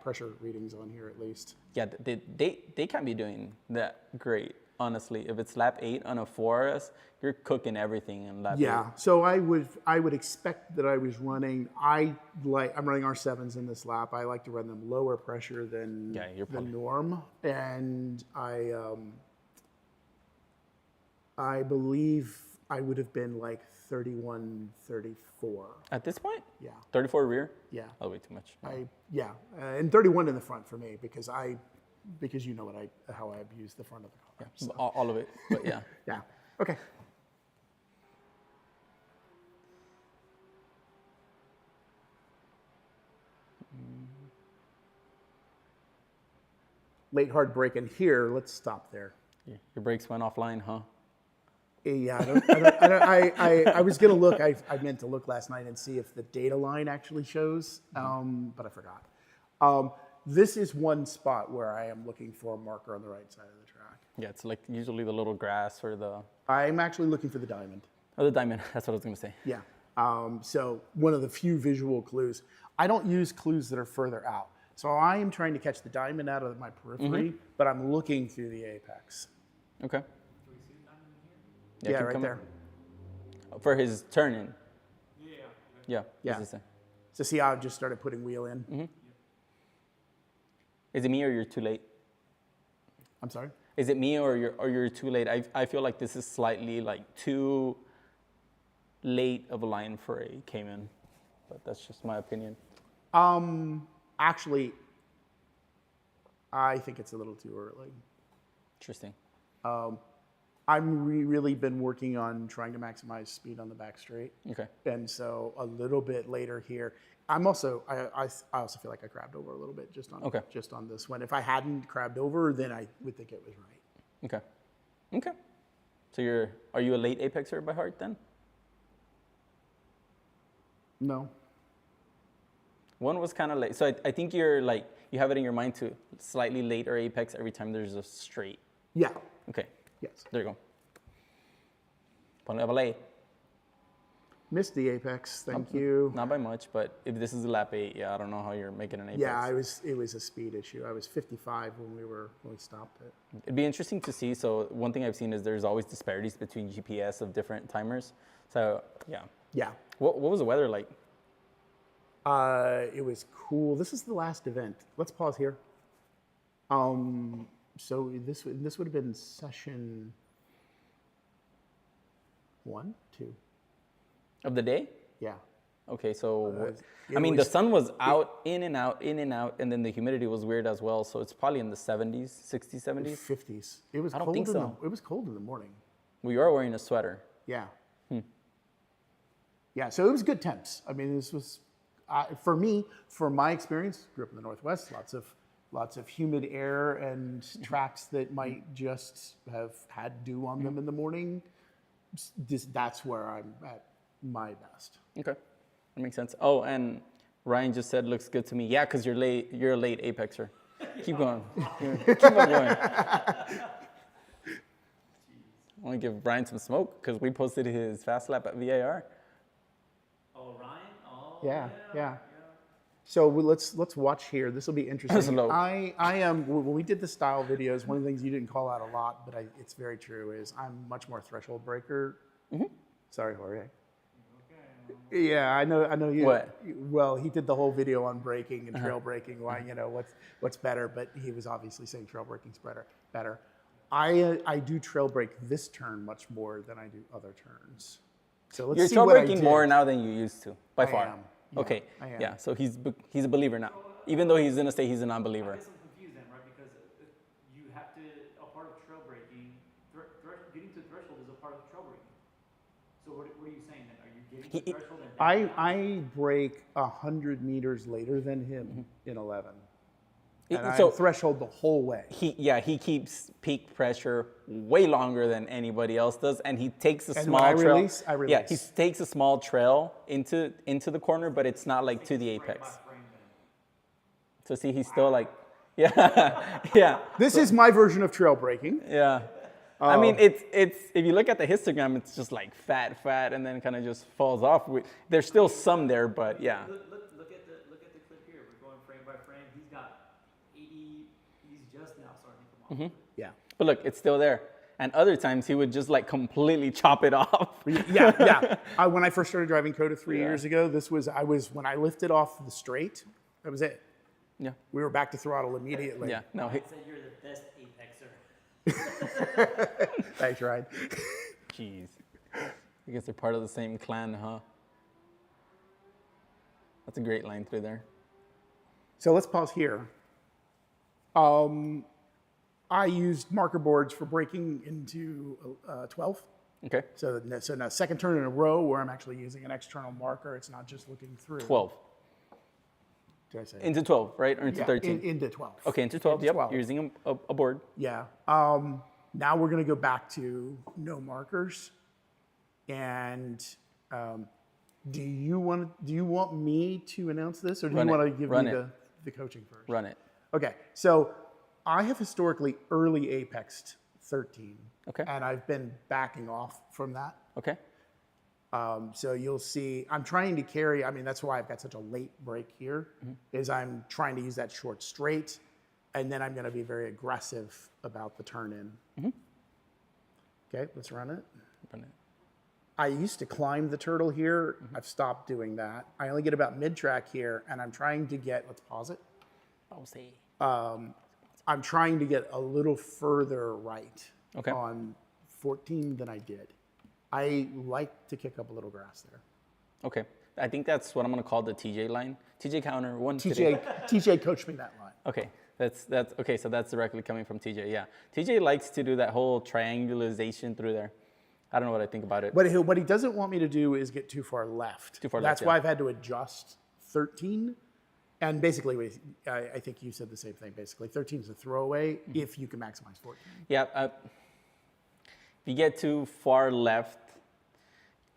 [SPEAKER 3] pressure readings on here at least.
[SPEAKER 1] Yeah, they can't be doing that great, honestly. If it's lap 8 on a 4RS, you're cooking everything in lap 8.
[SPEAKER 3] Yeah, so I would expect that I was running. I'm running R7s in this lap. I like to run them lower pressure than the norm, and I believe I would have been like 31, 34.
[SPEAKER 1] At this point?
[SPEAKER 3] Yeah.
[SPEAKER 1] 34 rear?
[SPEAKER 3] Yeah.
[SPEAKER 1] Oh, way too much.
[SPEAKER 3] And 31 in the front for me because you know how I abuse the front of the car.
[SPEAKER 1] Yeah,
[SPEAKER 3] So.
[SPEAKER 1] all of it, but yeah.
[SPEAKER 3] Yeah. Okay. Late hard brake in here. Let's stop there.
[SPEAKER 1] Your brakes went offline, huh?
[SPEAKER 3] Yeah, I was gonna look. I meant to look last night and see if the data line actually shows, but I forgot. This is one spot where I am looking for a marker on the right side of the track.
[SPEAKER 1] Yeah, it's like usually the little grass or the...
[SPEAKER 3] I'm actually looking for the diamond.
[SPEAKER 1] Oh, the diamond. That's what I was gonna say.
[SPEAKER 3] Yeah. So one of the few visual clues. I don't use clues that are further out. So I am trying to catch the diamond out of my periphery, but I'm looking through the apex.
[SPEAKER 1] Okay.
[SPEAKER 3] Yeah, right there.
[SPEAKER 1] For his turn-in.
[SPEAKER 2] Yeah.
[SPEAKER 1] Yeah.
[SPEAKER 3] So see how I just started putting wheel in?
[SPEAKER 1] Is it me or you're too late?
[SPEAKER 3] I'm sorry?
[SPEAKER 1] Is it me or you're too late? I feel like this is slightly like too late of a line for a Cayman, but that's just my opinion.
[SPEAKER 3] Actually, I think it's a little too early.
[SPEAKER 1] Interesting.
[SPEAKER 3] I've really been working on trying to maximize speed on the back straight.
[SPEAKER 1] Okay.
[SPEAKER 3] And so a little bit later here, I also feel like I crabbed over a little bit just on this one. If I hadn't crabbed over, then I would think it was right.
[SPEAKER 1] Okay. So are you a late apexer by heart then?
[SPEAKER 3] No.
[SPEAKER 1] One was kind of late. So I think you're like, you have it in your mind to slightly later apex every time there's a straight.
[SPEAKER 3] Yeah.
[SPEAKER 1] Okay.
[SPEAKER 3] Yes.
[SPEAKER 1] There you go. Ponle a valer.
[SPEAKER 3] Missed the apex. Thank you.
[SPEAKER 1] Not by much, but if this is a lap 8, yeah, I don't know how you're making an apex.
[SPEAKER 3] Yeah, it was a speed issue. I was 55 when we stopped it.
[SPEAKER 1] It'd be interesting to see. So one thing I've seen is there's always disparities between GPS of different timers. So yeah.
[SPEAKER 3] Yeah.
[SPEAKER 1] What was the weather like?
[SPEAKER 3] It was cool. This is the last event. Let's pause here. So this would have been session 1, 2.
[SPEAKER 1] Of the day?
[SPEAKER 3] Yeah.
[SPEAKER 1] Okay, so
[SPEAKER 3] it
[SPEAKER 1] the
[SPEAKER 3] was-
[SPEAKER 1] sun was out, in and out, and then the humidity was weird as well. So it's probably in the 70s, 60s, 70s.
[SPEAKER 3] 50s. It was
[SPEAKER 1] I don't
[SPEAKER 3] cold.
[SPEAKER 1] think so.
[SPEAKER 3] It was cold in the morning.
[SPEAKER 1] Well, you are wearing a sweater.
[SPEAKER 3] Yeah. Yeah. So it was good temps. I mean, this was for me, for my experience. Grew up in the Northwest. Lots of humid air and tracks that might just have had dew on them in the morning. That's where I'm at my best.
[SPEAKER 1] Okay, that makes sense. Oh, and Ryan just said looks good to me. Yeah, because you're late. You're a late apexer. Keep going. Keep on going. I want to give Ryan some smoke because we posted his fast lap at VAR.
[SPEAKER 2] Oh, Ryan? Oh,
[SPEAKER 3] Yeah. So let's watch here. This will be interesting.
[SPEAKER 1] Low.
[SPEAKER 3] I am when we did the style videos. One of the things you didn't call out a lot, but it's very true, is I'm much more threshold breaker. Sorry, Jorge. Yeah, I know you.
[SPEAKER 1] What?
[SPEAKER 3] Well, he did the whole video on braking and trail braking. Why, what's better? But he was obviously saying trail braking's better. I do trail brake this turn much more than I do other turns. So let's
[SPEAKER 1] You're
[SPEAKER 3] see
[SPEAKER 1] trail
[SPEAKER 3] what I
[SPEAKER 1] braking
[SPEAKER 3] did.
[SPEAKER 1] more now than you used to, by
[SPEAKER 3] I
[SPEAKER 1] far.
[SPEAKER 3] am. Yeah,
[SPEAKER 1] Okay.
[SPEAKER 3] I am.
[SPEAKER 1] Yeah. So he's a believer now, even though he's gonna say he's a non-believer.
[SPEAKER 2] I guess I'm confused then, right? Because you have to, a part of trail braking, getting to threshold is a part of trail braking. So what are you saying then? Are you getting to threshold and then
[SPEAKER 3] I break 100 meters later than him in 11. And
[SPEAKER 1] So
[SPEAKER 3] I threshold the whole way.
[SPEAKER 1] he keeps peak pressure way longer than anybody else does, and he takes a
[SPEAKER 3] And
[SPEAKER 1] small
[SPEAKER 3] when I
[SPEAKER 1] trail.
[SPEAKER 3] release, I
[SPEAKER 1] Yeah,
[SPEAKER 3] release.
[SPEAKER 1] he takes a small trail into the corner, but it's not like to the apex.
[SPEAKER 2] frame then?
[SPEAKER 1] So see, he's still like, yeah.
[SPEAKER 3] This is my version of trail braking.
[SPEAKER 1] Yeah. I mean, it's if you look at the histogram, it's just like fat, and then kind of just falls off. There's still some there, but yeah.
[SPEAKER 2] Look at the clip here. We're going frame by frame. He's got 80. He's just now starting to come off.
[SPEAKER 3] Yeah.
[SPEAKER 1] But look, it's still there. And other times he would just like completely chop it off.
[SPEAKER 3] Yeah. When I first started driving Coda 3 years ago, when I lifted off the straight, that was it.
[SPEAKER 1] Yeah.
[SPEAKER 3] We were back to throttle immediately.
[SPEAKER 1] Yeah. No.
[SPEAKER 2] He said you're the best apexer.
[SPEAKER 3] Thanks, Ryan.
[SPEAKER 1] Jeez. I guess they're part of the same clan, huh? That's a great line through there.
[SPEAKER 3] So let's pause here. I used marker boards for breaking into 12.
[SPEAKER 1] Okay.
[SPEAKER 3] So now second turn in a row where I'm actually using an external marker. It's not just looking through.
[SPEAKER 1] 12.
[SPEAKER 3] Did I say?
[SPEAKER 1] Into 12, right? Or into
[SPEAKER 3] Yeah,
[SPEAKER 1] 13?
[SPEAKER 3] into 12.
[SPEAKER 1] Okay, into 12.
[SPEAKER 3] into
[SPEAKER 1] Yep.
[SPEAKER 3] 12.
[SPEAKER 1] You're using a board.
[SPEAKER 3] Yeah. Now we're going to go back to no markers. And do you want me to announce this, or do
[SPEAKER 1] Run
[SPEAKER 3] you
[SPEAKER 1] it.
[SPEAKER 3] want to give
[SPEAKER 1] Run
[SPEAKER 3] me
[SPEAKER 1] it.
[SPEAKER 3] the coaching first?
[SPEAKER 1] Run it.
[SPEAKER 3] Okay. So I have historically early apexed 13.
[SPEAKER 1] Okay.
[SPEAKER 3] And I've been backing off from that.
[SPEAKER 1] Okay.
[SPEAKER 3] So you'll see, I'm trying to carry, that's why I've got such a late break here, is I'm trying to use that short straight, and then I'm going to be very aggressive about the turn in. Okay, let's run it.
[SPEAKER 1] Run it.
[SPEAKER 3] I used to climb the turtle here. I've stopped doing that. I only get about mid-track here, and I'm trying to get, let's pause it.
[SPEAKER 1] I'll see.
[SPEAKER 3] I'm trying to get a little further right
[SPEAKER 1] Okay.
[SPEAKER 3] on 14 than I did. I like to kick up a little grass there.
[SPEAKER 1] Okay. I think that's what I'm going to call the TJ line. TJ counter, one.
[SPEAKER 3] TJ coached me that line.
[SPEAKER 1] Okay. That's okay. So that's directly coming from TJ. Yeah. TJ likes to do that whole triangulation through there. I don't know what I think about it.
[SPEAKER 3] What he doesn't want me to do is get too far left.
[SPEAKER 1] Too far
[SPEAKER 3] That's
[SPEAKER 1] left,
[SPEAKER 3] why
[SPEAKER 1] yeah.
[SPEAKER 3] I've had to adjust 13. And basically, I think you said the same thing, basically. 13 is a throwaway if you can maximize 14.
[SPEAKER 1] Yeah. If you get too far left,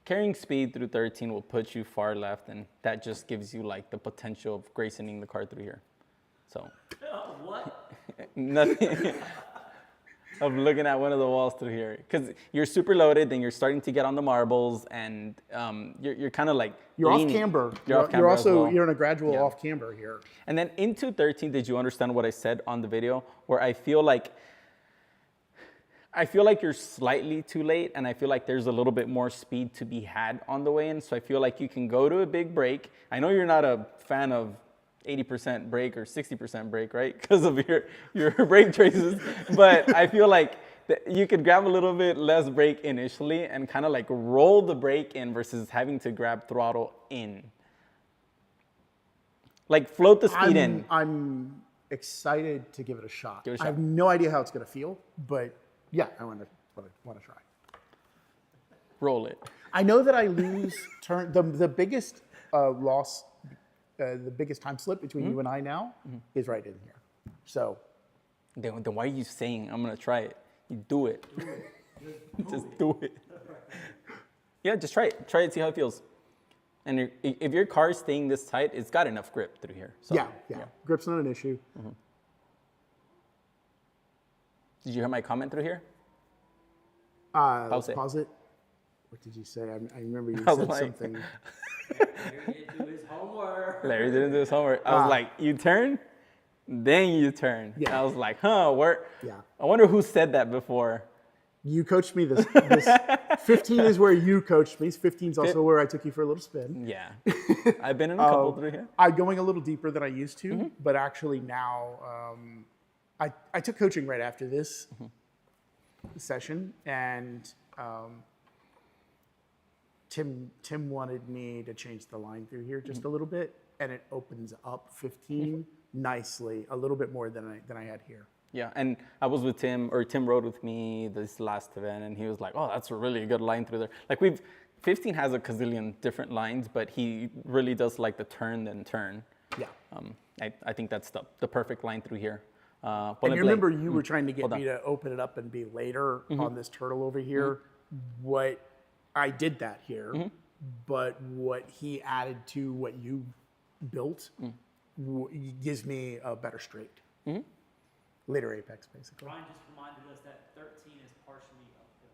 [SPEAKER 1] carrying speed through 13 will put you far left, and that just gives you like the potential of Graysoning the car through here. So
[SPEAKER 2] What?
[SPEAKER 1] nothing. of looking at one of the walls through here. Because you're super loaded, then you're starting to get on the marbles, and you're kind of like
[SPEAKER 3] You're
[SPEAKER 1] leaning.
[SPEAKER 3] off camber.
[SPEAKER 1] You're off camber
[SPEAKER 3] You're
[SPEAKER 1] as
[SPEAKER 3] also
[SPEAKER 1] well.
[SPEAKER 3] you're in a gradual off camber here.
[SPEAKER 1] And then into 13, did you understand what I said on the video? Where I feel like you're slightly too late, and I feel like there's a little bit more speed to be had on the way in. So I feel like you can go to a big break. I know you're not a fan of 80% brake or 60% brake, right? Because of your brake choices. But I feel like you could grab a little bit less brake initially and kind of like roll the brake in versus having to grab throttle in. Like float the speed in.
[SPEAKER 3] I'm excited to give it a shot.
[SPEAKER 1] Give it a shot.
[SPEAKER 3] I have no idea how it's going to feel, but yeah, I want to try.
[SPEAKER 1] Roll it.
[SPEAKER 3] I know that I lose turn. The biggest loss, the biggest time slip between you and I now is right in here. So
[SPEAKER 1] Then why are you saying I'm gonna try it? You do it. Just do it. Yeah, just try it. Try it, see how it feels. And if your car is staying this tight, it's got enough grip through here. So,
[SPEAKER 3] yeah. Grip's not an issue.
[SPEAKER 1] Did you hear my comment through here?
[SPEAKER 3] Let's pause it. What did you say? I remember you
[SPEAKER 1] I was
[SPEAKER 3] said
[SPEAKER 1] like-
[SPEAKER 3] something.
[SPEAKER 2] Larry didn't do his homework.
[SPEAKER 1] Larry didn't do his homework. I was like, you turn, then you turn.
[SPEAKER 3] Yeah.
[SPEAKER 1] I was like, huh, where?
[SPEAKER 3] Yeah.
[SPEAKER 1] I wonder who said that before.
[SPEAKER 3] You coached me this 15 is where you coached me. 15 is also where I took you for a little spin.
[SPEAKER 1] Yeah. I've been in a couple through here.
[SPEAKER 3] I'm going a little deeper than I used to, but actually now I took coaching right after this session, and Tim wanted me to change the line through here just a little bit, and it opens up 15 nicely, a little bit more than I had here.
[SPEAKER 1] Yeah, and I was with Tim, or Tim rode with me this last event, and he was like, oh, that's a really good line through there. Like 15 has a gazillion different lines, but he really does like the turn then turn.
[SPEAKER 3] Yeah.
[SPEAKER 1] I think that's the perfect line through here.
[SPEAKER 3] And you remember you were trying to get me to open it up and be later on this turtle over here. What I did that here, but what he added to what you built gives me a better straight. Later apex, basically.
[SPEAKER 2] Ryan just reminded us that 13 is partially uphill.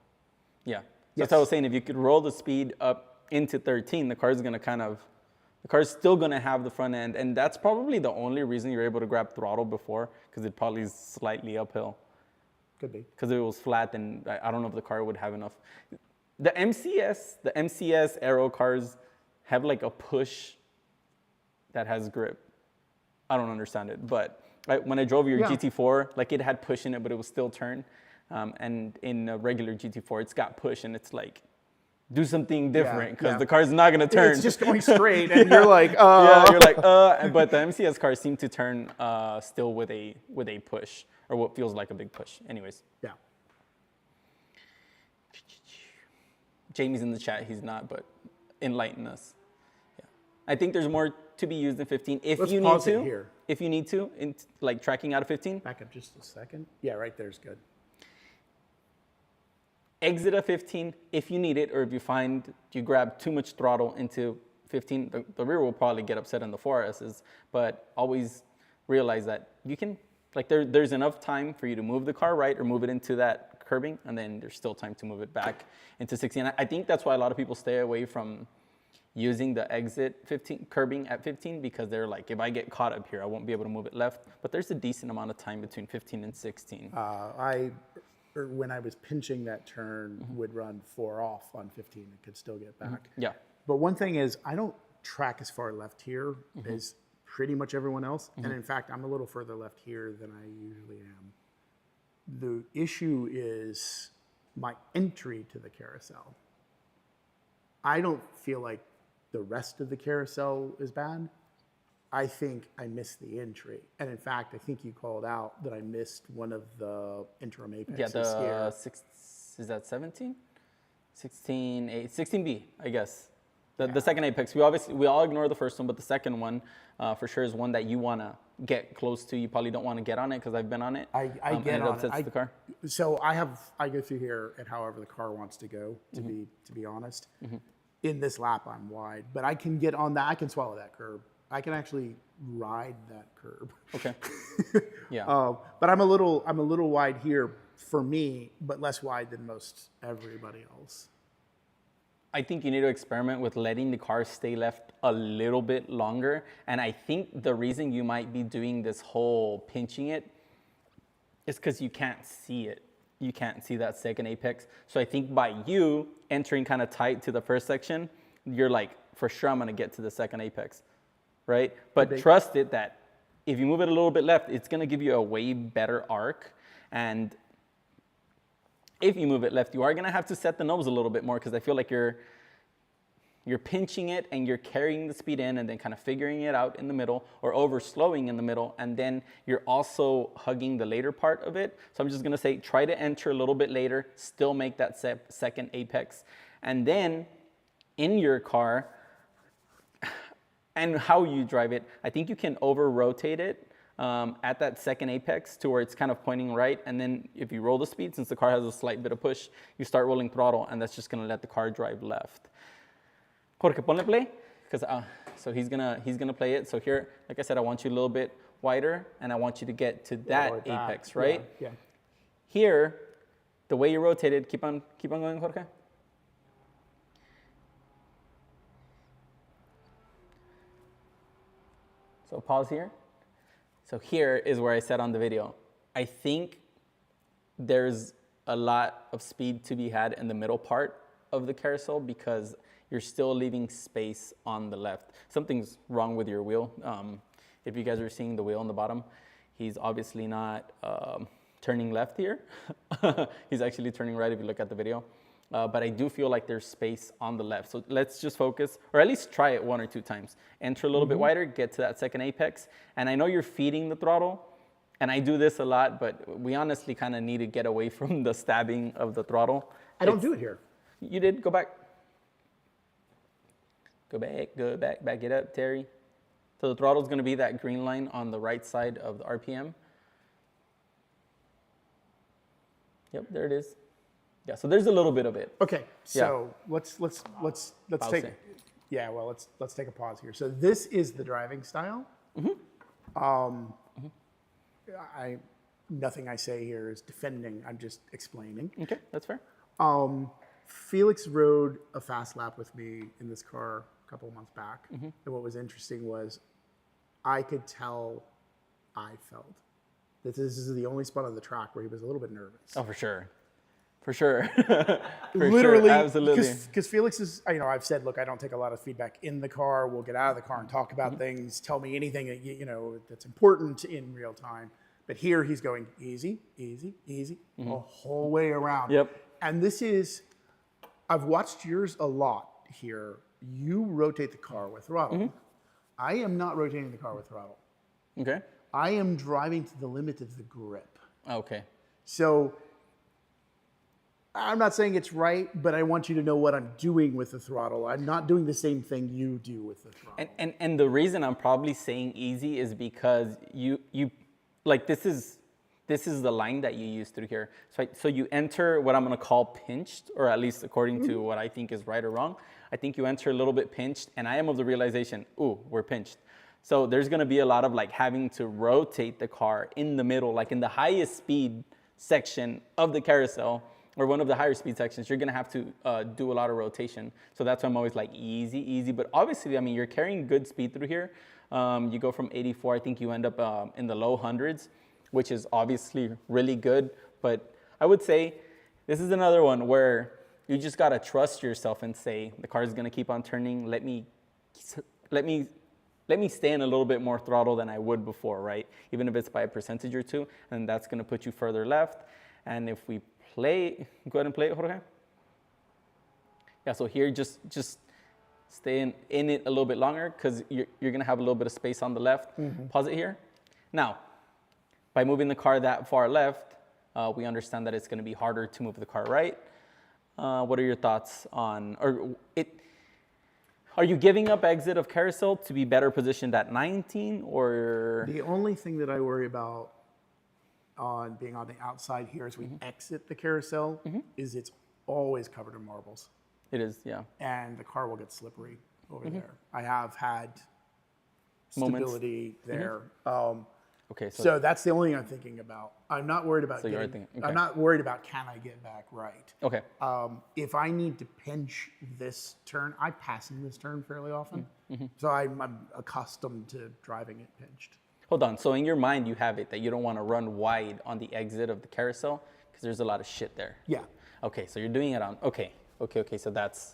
[SPEAKER 1] Yeah. That's what I was saying. If you could roll the speed up into 13, the car's still going to have the front end. And that's probably the only reason you're able to grab throttle before, because it probably is slightly uphill.
[SPEAKER 3] Could be.
[SPEAKER 1] Because if it was flat, then I don't know if the car would have enough. The MCS aero cars have like a push that has grip. I don't understand it, but when I drove your GT4, like it had push in it, but it was still turn. And in a regular GT4, it's got push, and it's like, do something different, because the car's not going to turn.
[SPEAKER 3] It's just going straight, and you're like,
[SPEAKER 1] Yeah, you're like, But the MCS cars seem to turn still with a push, or what feels like a big push. Anyways.
[SPEAKER 3] Yeah.
[SPEAKER 1] Jamie's in the chat. He's not, but enlighten us. Yeah. I think there's more to be used in 15 if
[SPEAKER 3] Let's
[SPEAKER 1] you need
[SPEAKER 3] pause
[SPEAKER 1] to.
[SPEAKER 3] it here.
[SPEAKER 1] If you need to, in like tracking out of 15.
[SPEAKER 3] Back up just a second. Yeah, right there's good.
[SPEAKER 1] Exit a 15 if you need it, or if you find you grab too much throttle into 15, the rear will probably get upset on the 4Ss, but always realize that you can, like there's enough time for you to move the car right or move it into that curbing, and then there's still time to move it back into 16. I think that's why a lot of people stay away from using the exit 15 curbing at 15, because they're like, if I get caught up here, I won't be able to move it left. But there's a decent amount of time between 15 and 16.
[SPEAKER 3] When I was pinching that turn, would run 4 off on 15 and could still get back.
[SPEAKER 1] Yeah.
[SPEAKER 3] But one thing is, I don't track as far left here as pretty much everyone else. And in fact, I'm a little further left here than I usually am. The issue is my entry to the carousel. I don't feel like the rest of the carousel is bad. I think I missed the entry. And in fact, I think you called out that I missed one of the interim apexes here.
[SPEAKER 1] Is that 17? 16B, I guess. The second apex. We all ignore the first one, but the second one for sure is one that you want to get close to. You probably don't want to get on it, because I've been on it.
[SPEAKER 3] I get
[SPEAKER 1] and it
[SPEAKER 3] on
[SPEAKER 1] upsets
[SPEAKER 3] it.
[SPEAKER 1] the car.
[SPEAKER 3] So I go through here at however the car wants to go, to be honest. In this lap, I'm wide, but I can get on that. I can swallow that curb. I can actually ride that curb.
[SPEAKER 1] Okay. Yeah.
[SPEAKER 3] But I'm a little wide here. for me, but less wide than most everybody else.
[SPEAKER 1] I think you need to experiment with letting the car stay left a little bit longer. And I think the reason you might be doing this whole pinching it is because you can't see it. You can't see that second apex. So I think by you entering kind of tight to the first section, you're like, for sure I'm gonna get to the second apex, right? But trust it that if you move it a little bit left, it's gonna give you a way better arc. And if you move it left, you are gonna have to set the nose a little bit more because I feel like you're pinching it and you're carrying the speed in and then kind of figuring it out in the middle or over slowing in the middle. And then you're also hugging the later part of it. So I'm just gonna say, try to enter a little bit later, still make that second apex. And then in your car and how you drive it, I think you can over rotate it at that second apex to where it's kind of pointing right. And then if you roll the speed, since the car has a slight bit of push, you start rolling throttle and that's just gonna let the car drive left. Jorge, ponle play, because so he's gonna play it. So here, like I said, I want you a little bit wider, and I want you to get to that apex, right?
[SPEAKER 3] Yeah.
[SPEAKER 1] Here, the way you rotate it, keep on going, Jorge. So pause here. So here is where I said on the video, I think there's a lot of speed to be had in the middle part of the carousel because you're still leaving space on the left. Something's wrong with your wheel. If you guys are seeing the wheel on the bottom, he's obviously not turning left here. He's actually turning right if you look at the video. But I do feel like there's space on the left. So let's just focus, or at least try it 1 or 2 times. Enter a little bit wider, get to that second apex. And I know you're feeding the throttle, and I do this a lot, but we honestly kind of need to get away from the stabbing of the throttle.
[SPEAKER 3] I don't do it here.
[SPEAKER 1] You did, go back. Go back, back it up, Terry. So the throttle's gonna be that green line on the right side of the RPM. Yep, there it is. Yeah, so there's a little bit of it.
[SPEAKER 3] Okay, so let's take
[SPEAKER 1] it.
[SPEAKER 3] Yeah, well, let's take a pause here. So this is the driving style. Nothing I say here is defending. I'm just explaining.
[SPEAKER 1] Okay, that's fair.
[SPEAKER 3] Felix rode a fast lap with me in this car a couple of months back, and what was interesting was I could tell I felt that this is the only spot on the track where he was a little bit nervous.
[SPEAKER 1] Oh, for sure. For sure.
[SPEAKER 3] Literally,
[SPEAKER 1] sure, absolutely.
[SPEAKER 3] Because Felix is, I've said, look, I don't take a lot of feedback in the car. We'll get out of the car and talk about things. Tell me anything that, that's important in real time. But here he's going easy, easy, easy, the whole way around.
[SPEAKER 1] Yep.
[SPEAKER 3] And this is, I've watched yours a lot here. You rotate the car with throttle. I am not rotating the car with throttle.
[SPEAKER 1] Okay.
[SPEAKER 3] I am driving to the limit of the grip.
[SPEAKER 1] Okay.
[SPEAKER 3] So I'm not saying it's right, but I want you to know what I'm doing with the throttle. I'm not doing the same thing you do with the throttle.
[SPEAKER 1] And the reason I'm probably saying easy is because you like this is the line that you use through here. So you enter what I'm gonna call pinched, or at least according to what I think is right or wrong. I think you enter a little bit pinched, and I am of the realization, ooh, we're pinched. So there's gonna be a lot of like having to rotate the car in the middle, like in the highest speed section of the carousel, or one of the higher speed sections, you're gonna have to do a lot of rotation. So that's why I'm always like easy, easy. But obviously, I mean, you're carrying good speed through here. You go from 84, I think you end up in the low hundreds, which is obviously really good. But I would say this is another one where you just gotta trust yourself and say, the car is gonna keep on turning. Let me stay in a little bit more throttle than I would before, right? Even if it's by a percentage or two, and that's gonna put you further left. And if we play, go ahead and play it, Jorge. Yeah, so here just stay in it a little bit longer because you're gonna have a little bit of space on the left. Pause it here. Now, by moving the car that far left, we understand that it's gonna be harder to move the car right. What are your thoughts on, are you giving up exit of carousel to be better positioned at 19 or?
[SPEAKER 3] The only thing that I worry about on being on the outside here as we exit the carousel is it's always covered in marbles.
[SPEAKER 1] It is, yeah.
[SPEAKER 3] And the car will get slippery over there. I have had stability there.
[SPEAKER 1] Okay,
[SPEAKER 3] So that's the only thing I'm thinking about. I'm not worried about
[SPEAKER 1] So you are
[SPEAKER 3] getting,
[SPEAKER 1] thinking- okay.
[SPEAKER 3] I'm not worried about can I get back right.
[SPEAKER 1] okay.
[SPEAKER 3] If I need to pinch this turn, I pass in this turn fairly often.
[SPEAKER 1] Mm-hmm.
[SPEAKER 3] So I'm accustomed to driving it pinched.
[SPEAKER 1] Hold on. So in your mind, you have it that you don't want to run wide on the exit of the carousel because there's a lot of shit there.
[SPEAKER 3] Yeah.
[SPEAKER 1] Okay, so you're doing it on. Okay. So that's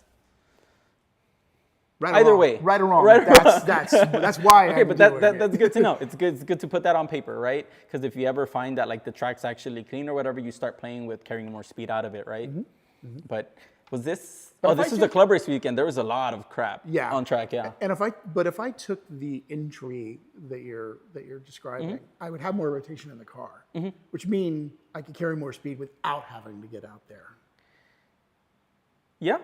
[SPEAKER 3] Right or
[SPEAKER 1] either
[SPEAKER 3] wrong.
[SPEAKER 1] way.
[SPEAKER 3] Right or wrong.
[SPEAKER 1] Right or
[SPEAKER 3] That's why
[SPEAKER 1] Okay,
[SPEAKER 3] I'm
[SPEAKER 1] but
[SPEAKER 3] doing
[SPEAKER 1] that's
[SPEAKER 3] it.
[SPEAKER 1] good to know. It's good to put that on paper, right? Because if you ever find that like the track's actually clean or whatever, you start playing with carrying more speed out of it, right?
[SPEAKER 3] Mm-hmm.
[SPEAKER 1] But was this?
[SPEAKER 3] But
[SPEAKER 1] Oh,
[SPEAKER 3] if
[SPEAKER 1] this
[SPEAKER 3] I
[SPEAKER 1] is the
[SPEAKER 3] took-
[SPEAKER 1] club race weekend. There was a lot of crap.
[SPEAKER 3] Yeah.
[SPEAKER 1] On track. Yeah.
[SPEAKER 3] And if I took the entry that you're describing,
[SPEAKER 1] Mm-hmm.
[SPEAKER 3] I would have more rotation in the car, which means I could carry more speed without having to get out there.
[SPEAKER 1] Yeah.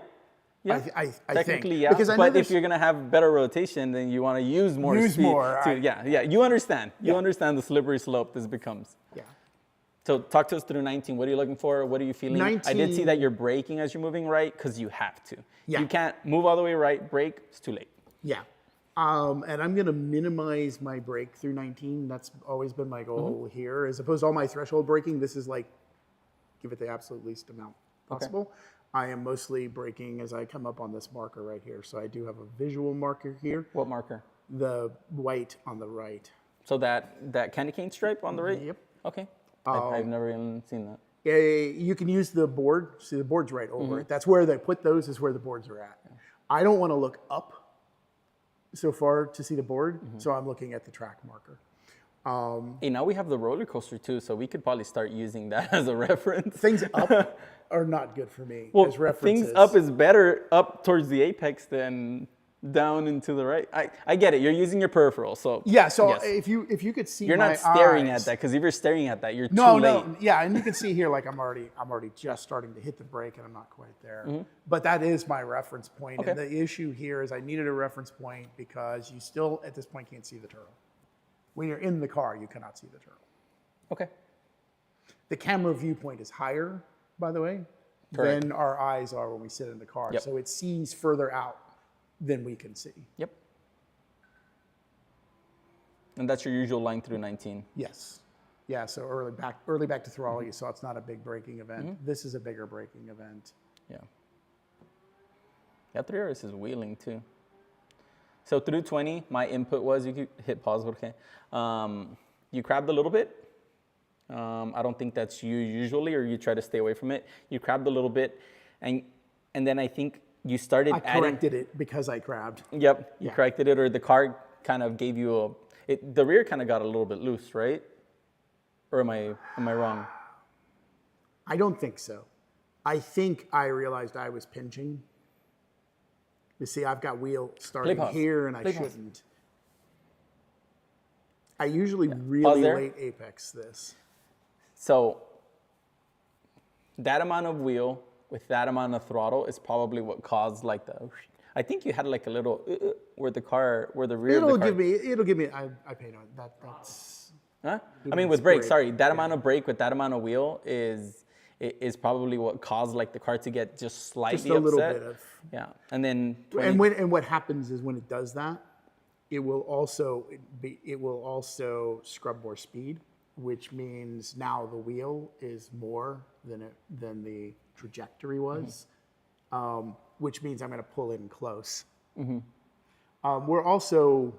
[SPEAKER 1] Yeah.
[SPEAKER 3] I
[SPEAKER 1] Technically,
[SPEAKER 3] think.
[SPEAKER 1] yeah.
[SPEAKER 3] Because I know
[SPEAKER 1] But if
[SPEAKER 3] there's-
[SPEAKER 1] you're gonna have better rotation, then you want to use more
[SPEAKER 3] Use
[SPEAKER 1] speed.
[SPEAKER 3] more,
[SPEAKER 1] Yeah. You understand. You
[SPEAKER 3] Yeah.
[SPEAKER 1] understand the slippery slope this becomes.
[SPEAKER 3] Yeah.
[SPEAKER 1] So talk to us through 19. What are you looking for? What are you feeling? I did see
[SPEAKER 3] 19
[SPEAKER 1] that you're braking as you're moving right because you have to.
[SPEAKER 3] Yeah.
[SPEAKER 1] You can't move all the way right, brake, it's too late.
[SPEAKER 3] Yeah. And I'm going to minimize my brake through 19. That's always been my goal here. As opposed to all my threshold braking, this is like, give it the absolute least amount possible. I am mostly braking as I come up on this marker right here. So I do have a visual marker here,
[SPEAKER 1] What marker?
[SPEAKER 3] the white on the right.
[SPEAKER 1] So that candy cane stripe on the right?
[SPEAKER 3] Yep.
[SPEAKER 1] Okay. I've never even seen that.
[SPEAKER 3] You can use the board. See, the board's right over it. That's where they put those, is where the boards are at. I don't want to look up so far to see the board, so I'm looking at the track marker.
[SPEAKER 1] Hey, now we have the roller coaster too, so we could probably start using that as a reference.
[SPEAKER 3] Things up are not good for me
[SPEAKER 1] Well,
[SPEAKER 3] as references.
[SPEAKER 1] things up is better up towards the apex than down and to the right. I get it. You're using your peripheral, so
[SPEAKER 3] Yeah, so
[SPEAKER 1] yes.
[SPEAKER 3] if you could see
[SPEAKER 1] You're
[SPEAKER 3] my
[SPEAKER 1] not staring
[SPEAKER 3] eyes-
[SPEAKER 1] at that because if you're staring at that, you're
[SPEAKER 3] No,
[SPEAKER 1] too late.
[SPEAKER 3] no, yeah, and you can see here like I'm already just starting to hit the brake and I'm not quite there. But that is my reference point. And
[SPEAKER 1] Okay.
[SPEAKER 3] the issue here is I needed a reference point because you still at this point can't see the turtle. When you're in the car, you cannot see the turtle.
[SPEAKER 1] Okay.
[SPEAKER 3] The camera viewpoint is higher, by the way,
[SPEAKER 1] Correct.
[SPEAKER 3] than our eyes are when we sit in the car.
[SPEAKER 1] Yep.
[SPEAKER 3] So it sees further out than we can see.
[SPEAKER 1] Yep. And that's your usual line through 19.
[SPEAKER 3] Yes. Yeah, so early back to throttle, you saw it's not a big braking event. This is a bigger braking event.
[SPEAKER 1] Yeah. Yeah, 3RS is wheeling too. So through 20, my input was, you could hit pause, okay. You crabbed a little bit. I don't think that's you usually, or you try to stay away from it. You crabbed a little bit, and then I think you started
[SPEAKER 3] I
[SPEAKER 1] adding.
[SPEAKER 3] corrected it because I crabbed.
[SPEAKER 1] Yep, you
[SPEAKER 3] Yeah.
[SPEAKER 1] corrected it, or the car kind of gave you the rear kind of got a little bit loose, right? Or am I wrong?
[SPEAKER 3] I don't think so. I think I realized I was pinching. You see, I've got wheel starting
[SPEAKER 1] pause.
[SPEAKER 3] here, and I
[SPEAKER 1] Play pause.
[SPEAKER 3] shouldn't. I usually really
[SPEAKER 1] there.
[SPEAKER 3] late apex this.
[SPEAKER 1] So that amount of wheel with that amount of throttle is probably what caused like the. I think you had like a little where the rear
[SPEAKER 3] It'll
[SPEAKER 1] of the car.
[SPEAKER 3] give me. I paid on that. That's
[SPEAKER 1] Huh? I mean, with brakes, sorry, that amount of brake with that amount of wheel is probably what caused like the car to get just slightly
[SPEAKER 3] just a little
[SPEAKER 1] upset.
[SPEAKER 3] bit of.
[SPEAKER 1] Yeah, and then 20,
[SPEAKER 3] And what happens is when it does that, it will also scrub more speed, which means now the wheel is more than the trajectory was, which means I'm going to pull in close. We're also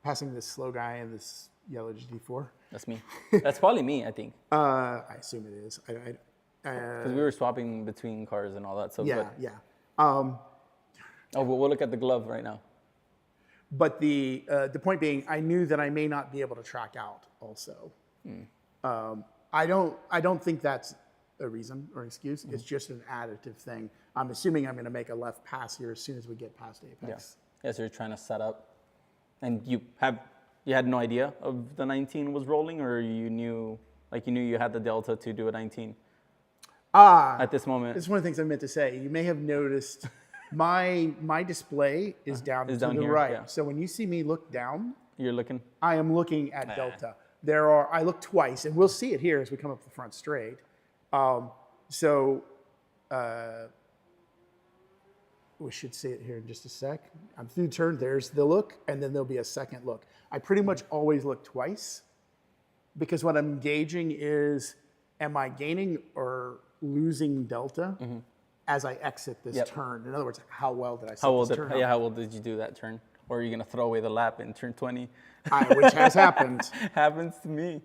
[SPEAKER 3] passing this slow guy in this yellow GT4.
[SPEAKER 1] that's me. That's probably me, I think,
[SPEAKER 3] I assume it is.
[SPEAKER 1] because we were swapping between cars and all that. So,
[SPEAKER 3] Yeah,
[SPEAKER 1] but,
[SPEAKER 3] yeah.
[SPEAKER 1] we'll look at the glove right now.
[SPEAKER 3] But the point being, I knew that I may not be able to track out. Also, I don't think that's a reason or excuse. It's just an additive thing. I'm assuming I'm going to make a left pass here as soon as we get past apex.
[SPEAKER 1] Yeah, so you're trying to set up, and you had no idea of the 19 was rolling, or you knew you had the delta to do a 19 at this moment.
[SPEAKER 3] This is one of the things I meant to say. You may have noticed my display is down to
[SPEAKER 1] down
[SPEAKER 3] the
[SPEAKER 1] here,
[SPEAKER 3] right.
[SPEAKER 1] yeah.
[SPEAKER 3] So when you see me look down,
[SPEAKER 1] You're looking.
[SPEAKER 3] I am looking at delta. I look twice, and we'll see it here as we come up the front straight. We should see it here in just a sec. I'm through turn, there's the look, and then there'll be a second look. I pretty much always look twice because what I'm gauging is, am I gaining or losing delta as I exit this turn? In other words, how well did I set this turn?
[SPEAKER 1] How well did you do that turn? Or are you gonna throw away the lap in turn 20?
[SPEAKER 3] Which has happened.
[SPEAKER 1] Happens to me.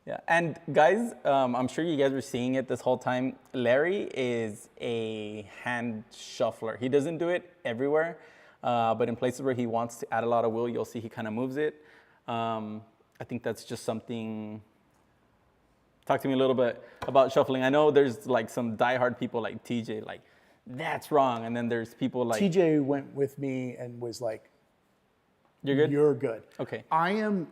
[SPEAKER 1] Yeah, and guys, I'm sure you guys were seeing it this whole time. Larry is a hand shuffler. He doesn't do it everywhere, but in places where he wants to add a lot of wheel, you'll see he kind of moves it. I think that's just something. Talk to me a little bit about shuffling. I know there's like some diehard people like TJ, like, that's wrong. And then there's people like...
[SPEAKER 3] TJ went with me and was like,
[SPEAKER 1] you're good?
[SPEAKER 3] You're good.
[SPEAKER 1] Okay.
[SPEAKER 3] I am...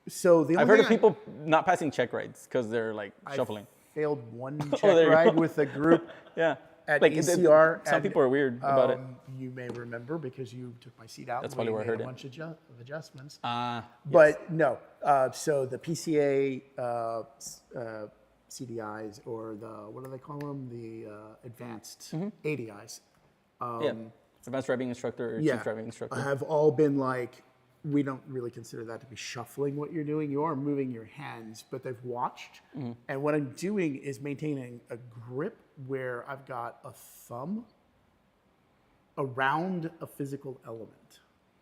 [SPEAKER 3] So the only
[SPEAKER 1] I've heard of people not passing check rides because they're like shuffling.
[SPEAKER 3] I failed one check ride with a group at
[SPEAKER 1] like
[SPEAKER 3] ECR.
[SPEAKER 1] Some people are weird about it.
[SPEAKER 3] You may remember because you took my seat out.
[SPEAKER 1] That's probably where I heard
[SPEAKER 3] a bunch of adjustments.
[SPEAKER 1] But
[SPEAKER 3] no, so the PCA CDIs, or the, what do they call them? The advanced ADIs.
[SPEAKER 1] Advanced driving instructor or chief driving instructor.
[SPEAKER 3] Have all been like, we don't really consider that to be shuffling what you're doing. You are moving your hands, but they've watched. And what I'm doing is maintaining a grip where I've got a thumb around a physical element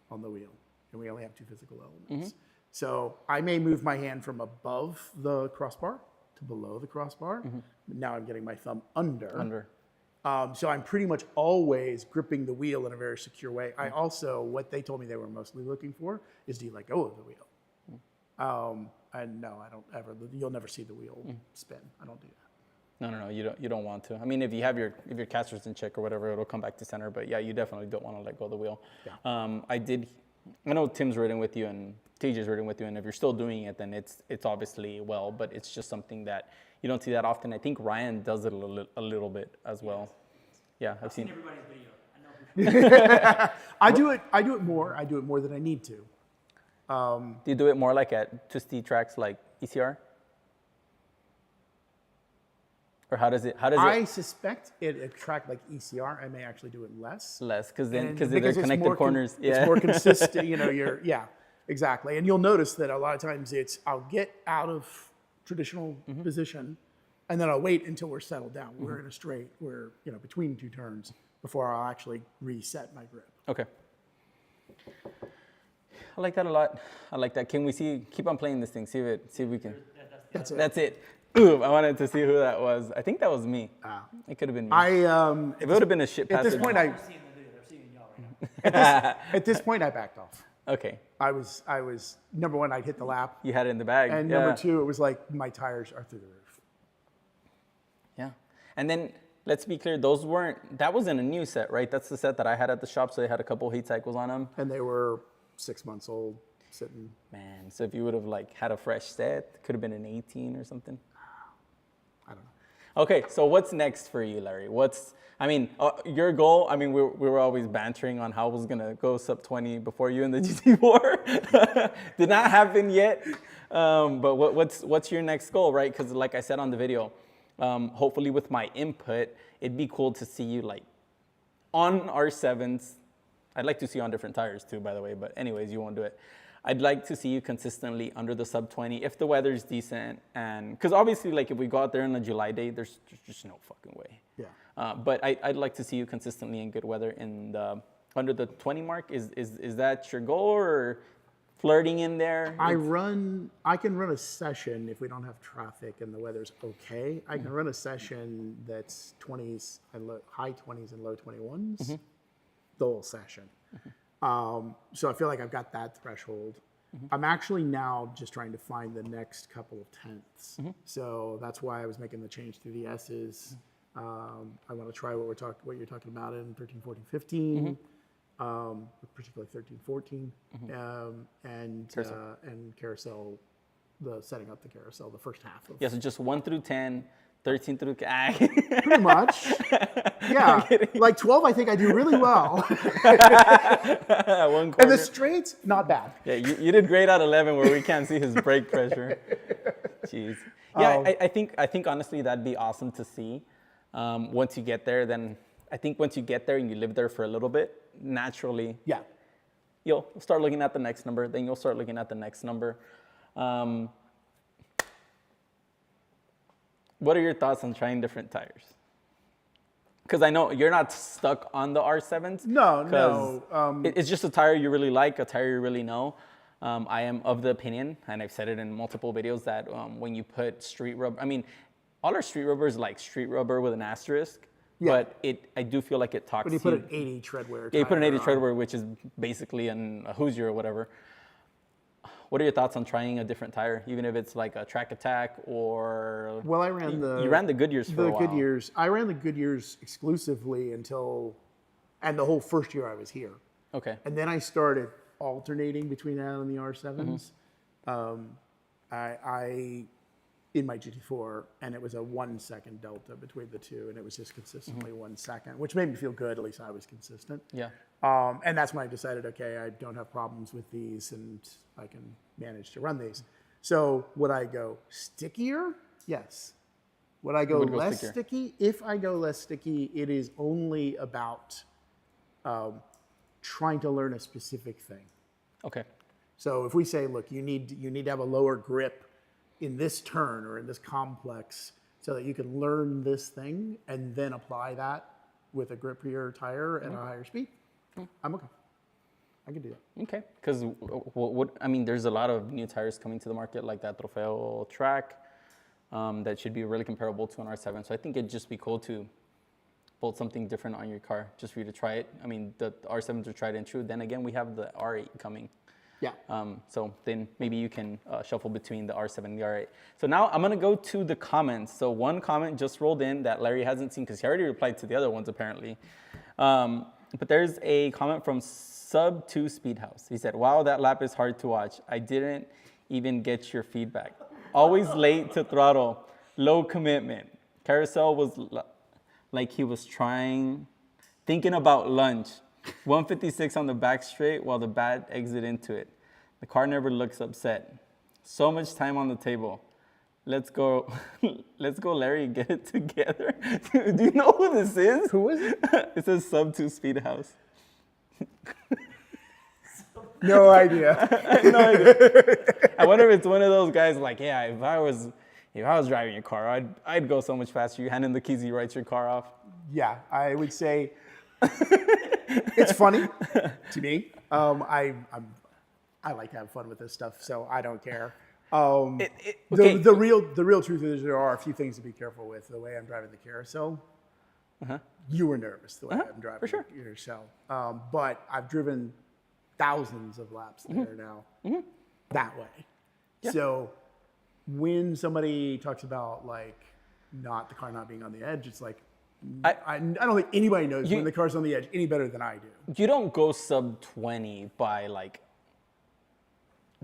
[SPEAKER 3] on the wheel. And we only have two physical elements. So I may move my hand from above the crossbar to below the crossbar. Now I'm getting my thumb under. So I'm pretty much always gripping the wheel in a very secure way. I also, what they told me they were mostly looking for is, do you let go of the wheel? And no, I don't ever. You'll never see the wheel spin. I don't do that.
[SPEAKER 1] No, you don't want to. I mean, if you have your casters in check or whatever, it'll come back to center. But yeah, you definitely don't want to let go of the wheel. I know Tim's ridden with you and TJ's ridden with you, and if you're still doing it, then it's obviously well, but it's just something that you don't see that often. I think Ryan does it a little bit as well. Yeah, I've seen
[SPEAKER 2] everybody's video. I know.
[SPEAKER 3] I do it more. I do it more than I need to.
[SPEAKER 1] Do you do it more like at twisty tracks like ECR? Or how does it?
[SPEAKER 3] I suspect at a track like ECR, I may actually do it less.
[SPEAKER 1] Because they're connected corners.
[SPEAKER 3] It's more consistent. Exactly. And you'll notice that a lot of times I'll get out of traditional position, and then I'll wait until we're settled down. We're in a straight. We're between two turns before I'll actually reset my grip.
[SPEAKER 1] Okay. I like that a lot. I like that. Can we keep on playing this thing? See if we can. That's it. Ooh, I wanted to see who that was. I think that was me. It could have been me. If it would have been a shit passer.
[SPEAKER 3] At this point,
[SPEAKER 2] They're seeing the video. They're seeing y'all right now.
[SPEAKER 3] at this point, I backed off.
[SPEAKER 1] Okay.
[SPEAKER 3] I was number one. I'd hit the lap.
[SPEAKER 1] You had it in the bag.
[SPEAKER 3] And number two, it was like my tires are through the roof.
[SPEAKER 1] Yeah. And then let's be clear, that wasn't a new set, right? That's the set that I had at the shop, so they had a couple heat cycles on them.
[SPEAKER 3] And they were 6 months old, sitting.
[SPEAKER 1] Man, so if you would have had a fresh set, it could have been an 18 or something.
[SPEAKER 3] I don't know.
[SPEAKER 1] Okay, so what's next for you, Larry? Your goal, we were always bantering on how I was going to go sub 20 before you in the GT4. Did not happen yet. But what's your next goal, right? Because like I said on the video, hopefully with my input, it'd be cool to see you on R7s. I'd like to see you on different tires too, by the way, but anyways, you won't do it. I'd like to see you consistently under the sub 20 if the weather's decent, and because obviously if we go out there on a July day, there's just no fucking way.
[SPEAKER 3] Yeah.
[SPEAKER 1] But I'd like to see you consistently in good weather under the 20 mark. Is that your goal, or flirting in there?
[SPEAKER 3] I can run a session if we don't have traffic and the weather's okay. I can run a session that's 20s and high 20s and low 21s, the whole session. So I feel like I've got that threshold. I'm actually now just trying to find the next couple of tenths. So that's why I was making the change to the S's. I want to try what you're talking about in 13, 14, 15, particularly 13, 14, and carousel, setting up the carousel, the first half of.
[SPEAKER 1] Yeah, so just 1 through 10, 13 through.
[SPEAKER 3] Pretty much. Yeah. Like 12, I think I do really well.
[SPEAKER 1] One corner.
[SPEAKER 3] And the straights, not bad.
[SPEAKER 1] Yeah, you did great at 11 where we can't see his brake pressure. Jeez. Yeah, I think honestly that'd be awesome to see. Once you get there, then I think once you get there and you live there for a little bit, naturally, you'll start looking at the next number. Then you'll start looking at the next number. What are your thoughts on trying different tires? Because I know you're not stuck on the R7s.
[SPEAKER 3] No.
[SPEAKER 1] It's just a tire you really like, a tire you really know. I am of the opinion, and I've said it in multiple videos, that when you put street rubber, I mean, all our street rubber is like street rubber with an asterisk.
[SPEAKER 3] Yeah.
[SPEAKER 1] But I do feel like it talks.
[SPEAKER 3] But you put an 80 treadwear.
[SPEAKER 1] Yeah, you put an 80
[SPEAKER 3] on.
[SPEAKER 1] treadwear, which is basically a Hoosier or whatever. What are your thoughts on trying a different tire, even if it's like a Track Attack or?
[SPEAKER 3] Well, I ran
[SPEAKER 1] you ran the Goodyears for a while.
[SPEAKER 3] Goodyears. I ran the Goodyears exclusively and the whole first year I was here.
[SPEAKER 1] Okay.
[SPEAKER 3] And then I started alternating between that and the R7s. I in my GT4, and it was a 1 second delta between the two, and it was just consistently 1 second, which made me feel good. At least I was consistent.
[SPEAKER 1] Yeah.
[SPEAKER 3] And that's when I decided, okay, I don't have problems with these, and I can manage to run these. So would I go stickier? Yes. Would I go less sticky? If I go less sticky, it is only about trying to learn a specific thing.
[SPEAKER 1] Okay.
[SPEAKER 3] So if we say, look, you need to have a lower grip in this turn or in this complex so that you can learn this thing and then apply that with a grippier tire at a higher speed, I'm okay. I can do that.
[SPEAKER 1] Okay. Because I mean, there's a lot of new tires coming to the market, like that Trofeo Track, that should be really comparable to an R7. So I think it'd just be cool to bolt something different on your car just for you to try it. I mean, the R7s are tried and true. Then again, we have the R8 coming.
[SPEAKER 3] Yeah.
[SPEAKER 1] So then maybe you can shuffle between the R7 and the R8. So now I'm going to go to the comments. So one comment just rolled in that Larry hasn't seen because he already replied to the other ones apparently. But there's a comment from Sub2 Speedhouse. He said, wow, that lap is hard to watch. I didn't even get your feedback. Always late to throttle. Low commitment. Carousel was like he was thinking about lunch. 156 on the back straight while the bad exit into it. The car never looks upset. So much time on the table. Let's go, Larry, get it together. Do you know who this is?
[SPEAKER 3] Who is it?
[SPEAKER 1] It says Sub2 Speedhouse.
[SPEAKER 3] No idea.
[SPEAKER 1] No idea. I wonder if it's one of those guys like, yeah, if I was driving your car, I'd go so much faster. You hand him the keys, he writes your car off.
[SPEAKER 3] Yeah, I would say it's funny to me. I like to have fun with this stuff, so I don't care.
[SPEAKER 1] Okay.
[SPEAKER 3] The real truth is there are a few things to be careful with. The way I'm driving the carousel, you were nervous the way I'm driving
[SPEAKER 1] for sure.
[SPEAKER 3] the carousel. But I've driven thousands of laps there now that way. Yeah. So when somebody talks about like the car not being on the edge, it's like I don't think anybody knows when the car's on the edge any better than I do.
[SPEAKER 1] You don't go sub 20 by like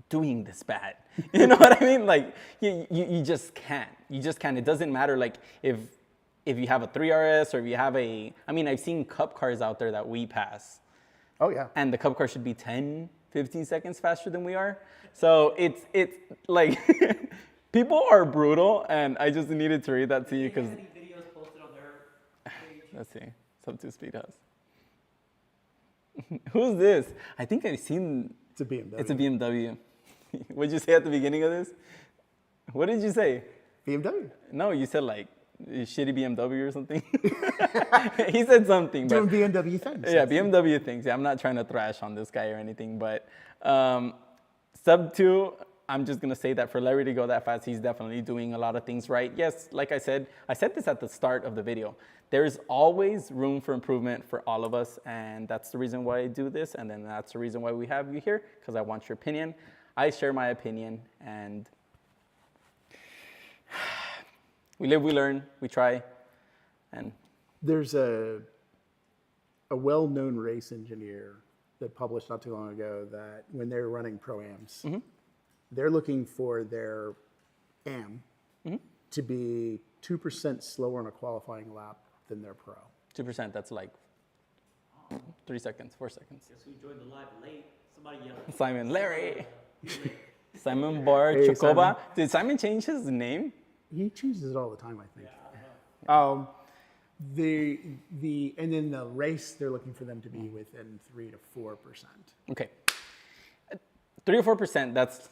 [SPEAKER 1] doing this bad. You know what I mean? Like you just can't. You just can't. It doesn't matter like if you have a 3RS or if you have I've seen cup cars out there that we pass.
[SPEAKER 3] Oh yeah.
[SPEAKER 1] And the cup car should be 10, 15 seconds faster than we are. So it's like people are brutal, and I just needed to read that to you because
[SPEAKER 2] any videos posted on their page?
[SPEAKER 1] Let's see. Sub2 Speedhouse. Who's this? I think I've seen.
[SPEAKER 3] It's a BMW.
[SPEAKER 1] It's a BMW. What did you say at the beginning of this? What did you say?
[SPEAKER 3] BMW.
[SPEAKER 1] No, you said like shitty BMW or something. He said something.
[SPEAKER 3] Doing BMW things.
[SPEAKER 1] Yeah, BMW things. Yeah, I'm not trying to thrash on this guy or anything, but Sub2, I'm just going to say that for Larry to go that fast, he's definitely doing a lot of things right. Yes, like I said this at the start of the video. There's always room for improvement for all of us, and that's the reason why I do this, and then that's the reason why we have you here, because I want your opinion. I share my opinion, and we live, we learn, we try, and
[SPEAKER 3] there's a well-known race engineer that published not too long ago that when they're running pro-ams, they're looking for their am to be 2% slower on a qualifying lap than their pro.
[SPEAKER 1] 2%, that's like 3 seconds, 4 seconds.
[SPEAKER 2] Guess who joined the live late? Somebody yelled.
[SPEAKER 1] Simon, Larry. Simon Bar
[SPEAKER 3] Hey,
[SPEAKER 1] Chocoba.
[SPEAKER 3] Simon.
[SPEAKER 1] Did Simon change his name?
[SPEAKER 3] He chooses it all the time, I think.
[SPEAKER 2] Yeah,
[SPEAKER 3] And then the race, they're looking for them to be within 3 to 4%.
[SPEAKER 1] Okay. 3 or 4%, that's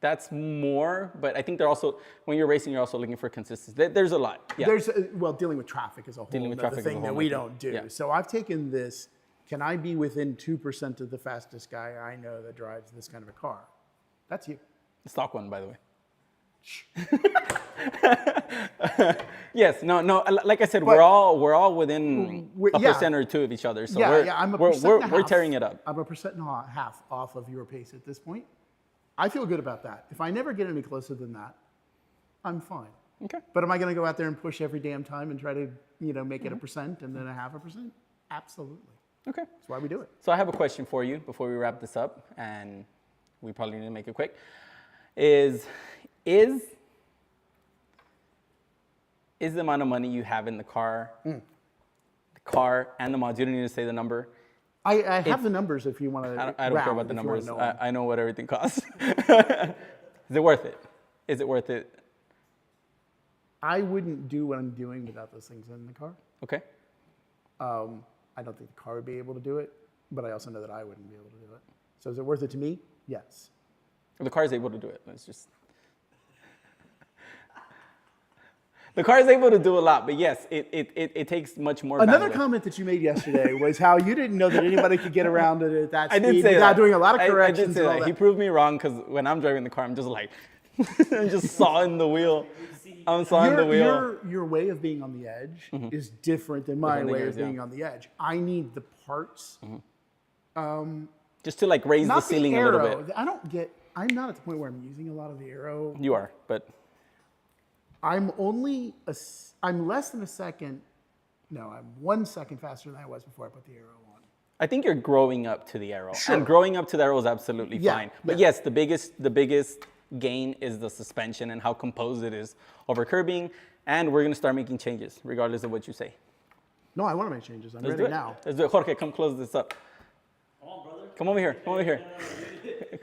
[SPEAKER 1] That's more, but I think they're also, when you're racing, you're also looking for consistency. There's a lot. Yeah.
[SPEAKER 3] Well, dealing with traffic is a whole other thing that we don't do.
[SPEAKER 1] Yeah.
[SPEAKER 3] So I've taken this, can I be within 2% of the fastest guy I know that drives this kind of a car? That's you.
[SPEAKER 1] The stock one, by the way. Yes, no. Like I said, we're all within a percent or two of each other. So we're tearing it up.
[SPEAKER 3] I'm a percent and a half off of your pace at this point. I feel good about that. If I never get any closer than that, I'm fine.
[SPEAKER 1] Okay.
[SPEAKER 3] But am I going to go out there and push every damn time and try to, make it 1% and then 0.5%? Absolutely.
[SPEAKER 1] Okay.
[SPEAKER 3] That's why we do it.
[SPEAKER 1] So I have a question for you before we wrap this up, and we probably need to make it quick. Is the amount of money you have in the car, the car and the mods, you don't need to say the number.
[SPEAKER 3] I have the numbers if you want to.
[SPEAKER 1] I don't care about the numbers. I know what everything costs. Is it worth it? Is it worth it?
[SPEAKER 3] I wouldn't do what I'm doing without those things in the car.
[SPEAKER 1] Okay.
[SPEAKER 3] I don't think the car would be able to do it, but I also know that I wouldn't be able to do it. So is it worth it to me? Yes.
[SPEAKER 1] The car is able to do it. It's just. The car is able to do a lot, but yes, it takes much more.
[SPEAKER 3] Another
[SPEAKER 1] bandwidth.
[SPEAKER 3] comment that you made yesterday was how you didn't know that anybody could get around it at that speed.
[SPEAKER 1] I did say
[SPEAKER 3] without
[SPEAKER 1] that.
[SPEAKER 3] doing a lot of corrections.
[SPEAKER 1] I did say that. He proved me wrong because when I'm driving the car, I'm just like, I'm just sawing the wheel. I'm sawing the wheel.
[SPEAKER 3] Your way of being on the edge is different than my way of being on the edge. I need the parts.
[SPEAKER 1] Just to like raise the ceiling a little bit.
[SPEAKER 3] I'm not at the point where I'm using a lot of the aero.
[SPEAKER 1] You are, but.
[SPEAKER 3] I'm less than a second. No, I'm 1 second faster than I was before I put the aero on.
[SPEAKER 1] I think you're growing up to the aero.
[SPEAKER 3] Sure.
[SPEAKER 1] And growing up to the aero is absolutely fine. But yes, the biggest gain is the suspension and how composed it is over curbing. And we're going to start making changes, regardless of what you say.
[SPEAKER 3] No, I want to make changes. I'm
[SPEAKER 1] Let's
[SPEAKER 3] ready
[SPEAKER 1] do it.
[SPEAKER 3] now.
[SPEAKER 1] Let's do it. Jorge, come close this up.
[SPEAKER 2] Come on, brother.
[SPEAKER 1] Come over here. Come over here.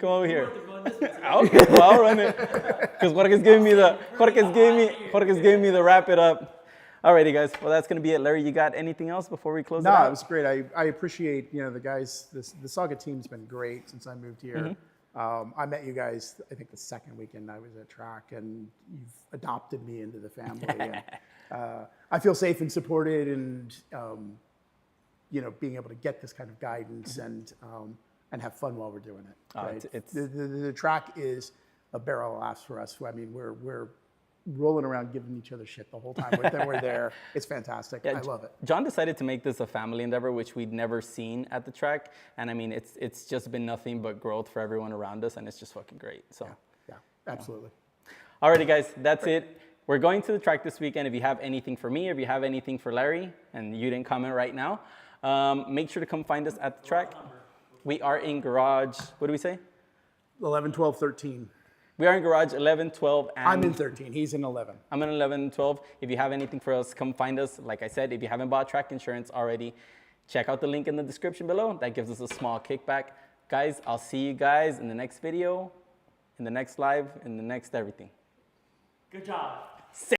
[SPEAKER 1] Come over here. Okay, well, I'll run it. Because Jorge's giving me the wrap it up. Alrighty, guys. Well, that's gonna be it. Larry, you got anything else before we close it out?
[SPEAKER 3] No, it was great. I appreciate the guys. The SAGA team's been great since I moved here. I met you guys, I think the second weekend I was at track, and you've adopted me into the family. And, I feel safe and supported, and being able to get this kind of guidance and have fun while we're doing it. Right? The track is a barrel of laughs for us. I mean, we're rolling around giving each other shit the whole time that we're there. It's fantastic. I love it.
[SPEAKER 1] John decided to make this a family endeavor, which we'd never seen at the track. And I mean, it's just been nothing but growth for everyone around us, and it's just fucking great. So
[SPEAKER 3] yeah, absolutely.
[SPEAKER 1] Alrighty, guys, that's it. We're going to the track this weekend. If you have anything for me, if you have anything for Larry, and you didn't comment right now, make sure to come find us at the track. We are in garage, what do we say?
[SPEAKER 3] 11, 12, 13.
[SPEAKER 1] We are in garage 11, 12, and...
[SPEAKER 3] I'm in 13. He's in 11.
[SPEAKER 1] I'm in 11 and 12. If you have anything for us, come find us. Like I said, if you haven't bought track insurance already, check out the link in the description below. That gives us a small kickback. Guys, I'll see you guys in the next video, in the next live, in the next everything.
[SPEAKER 2] Good job.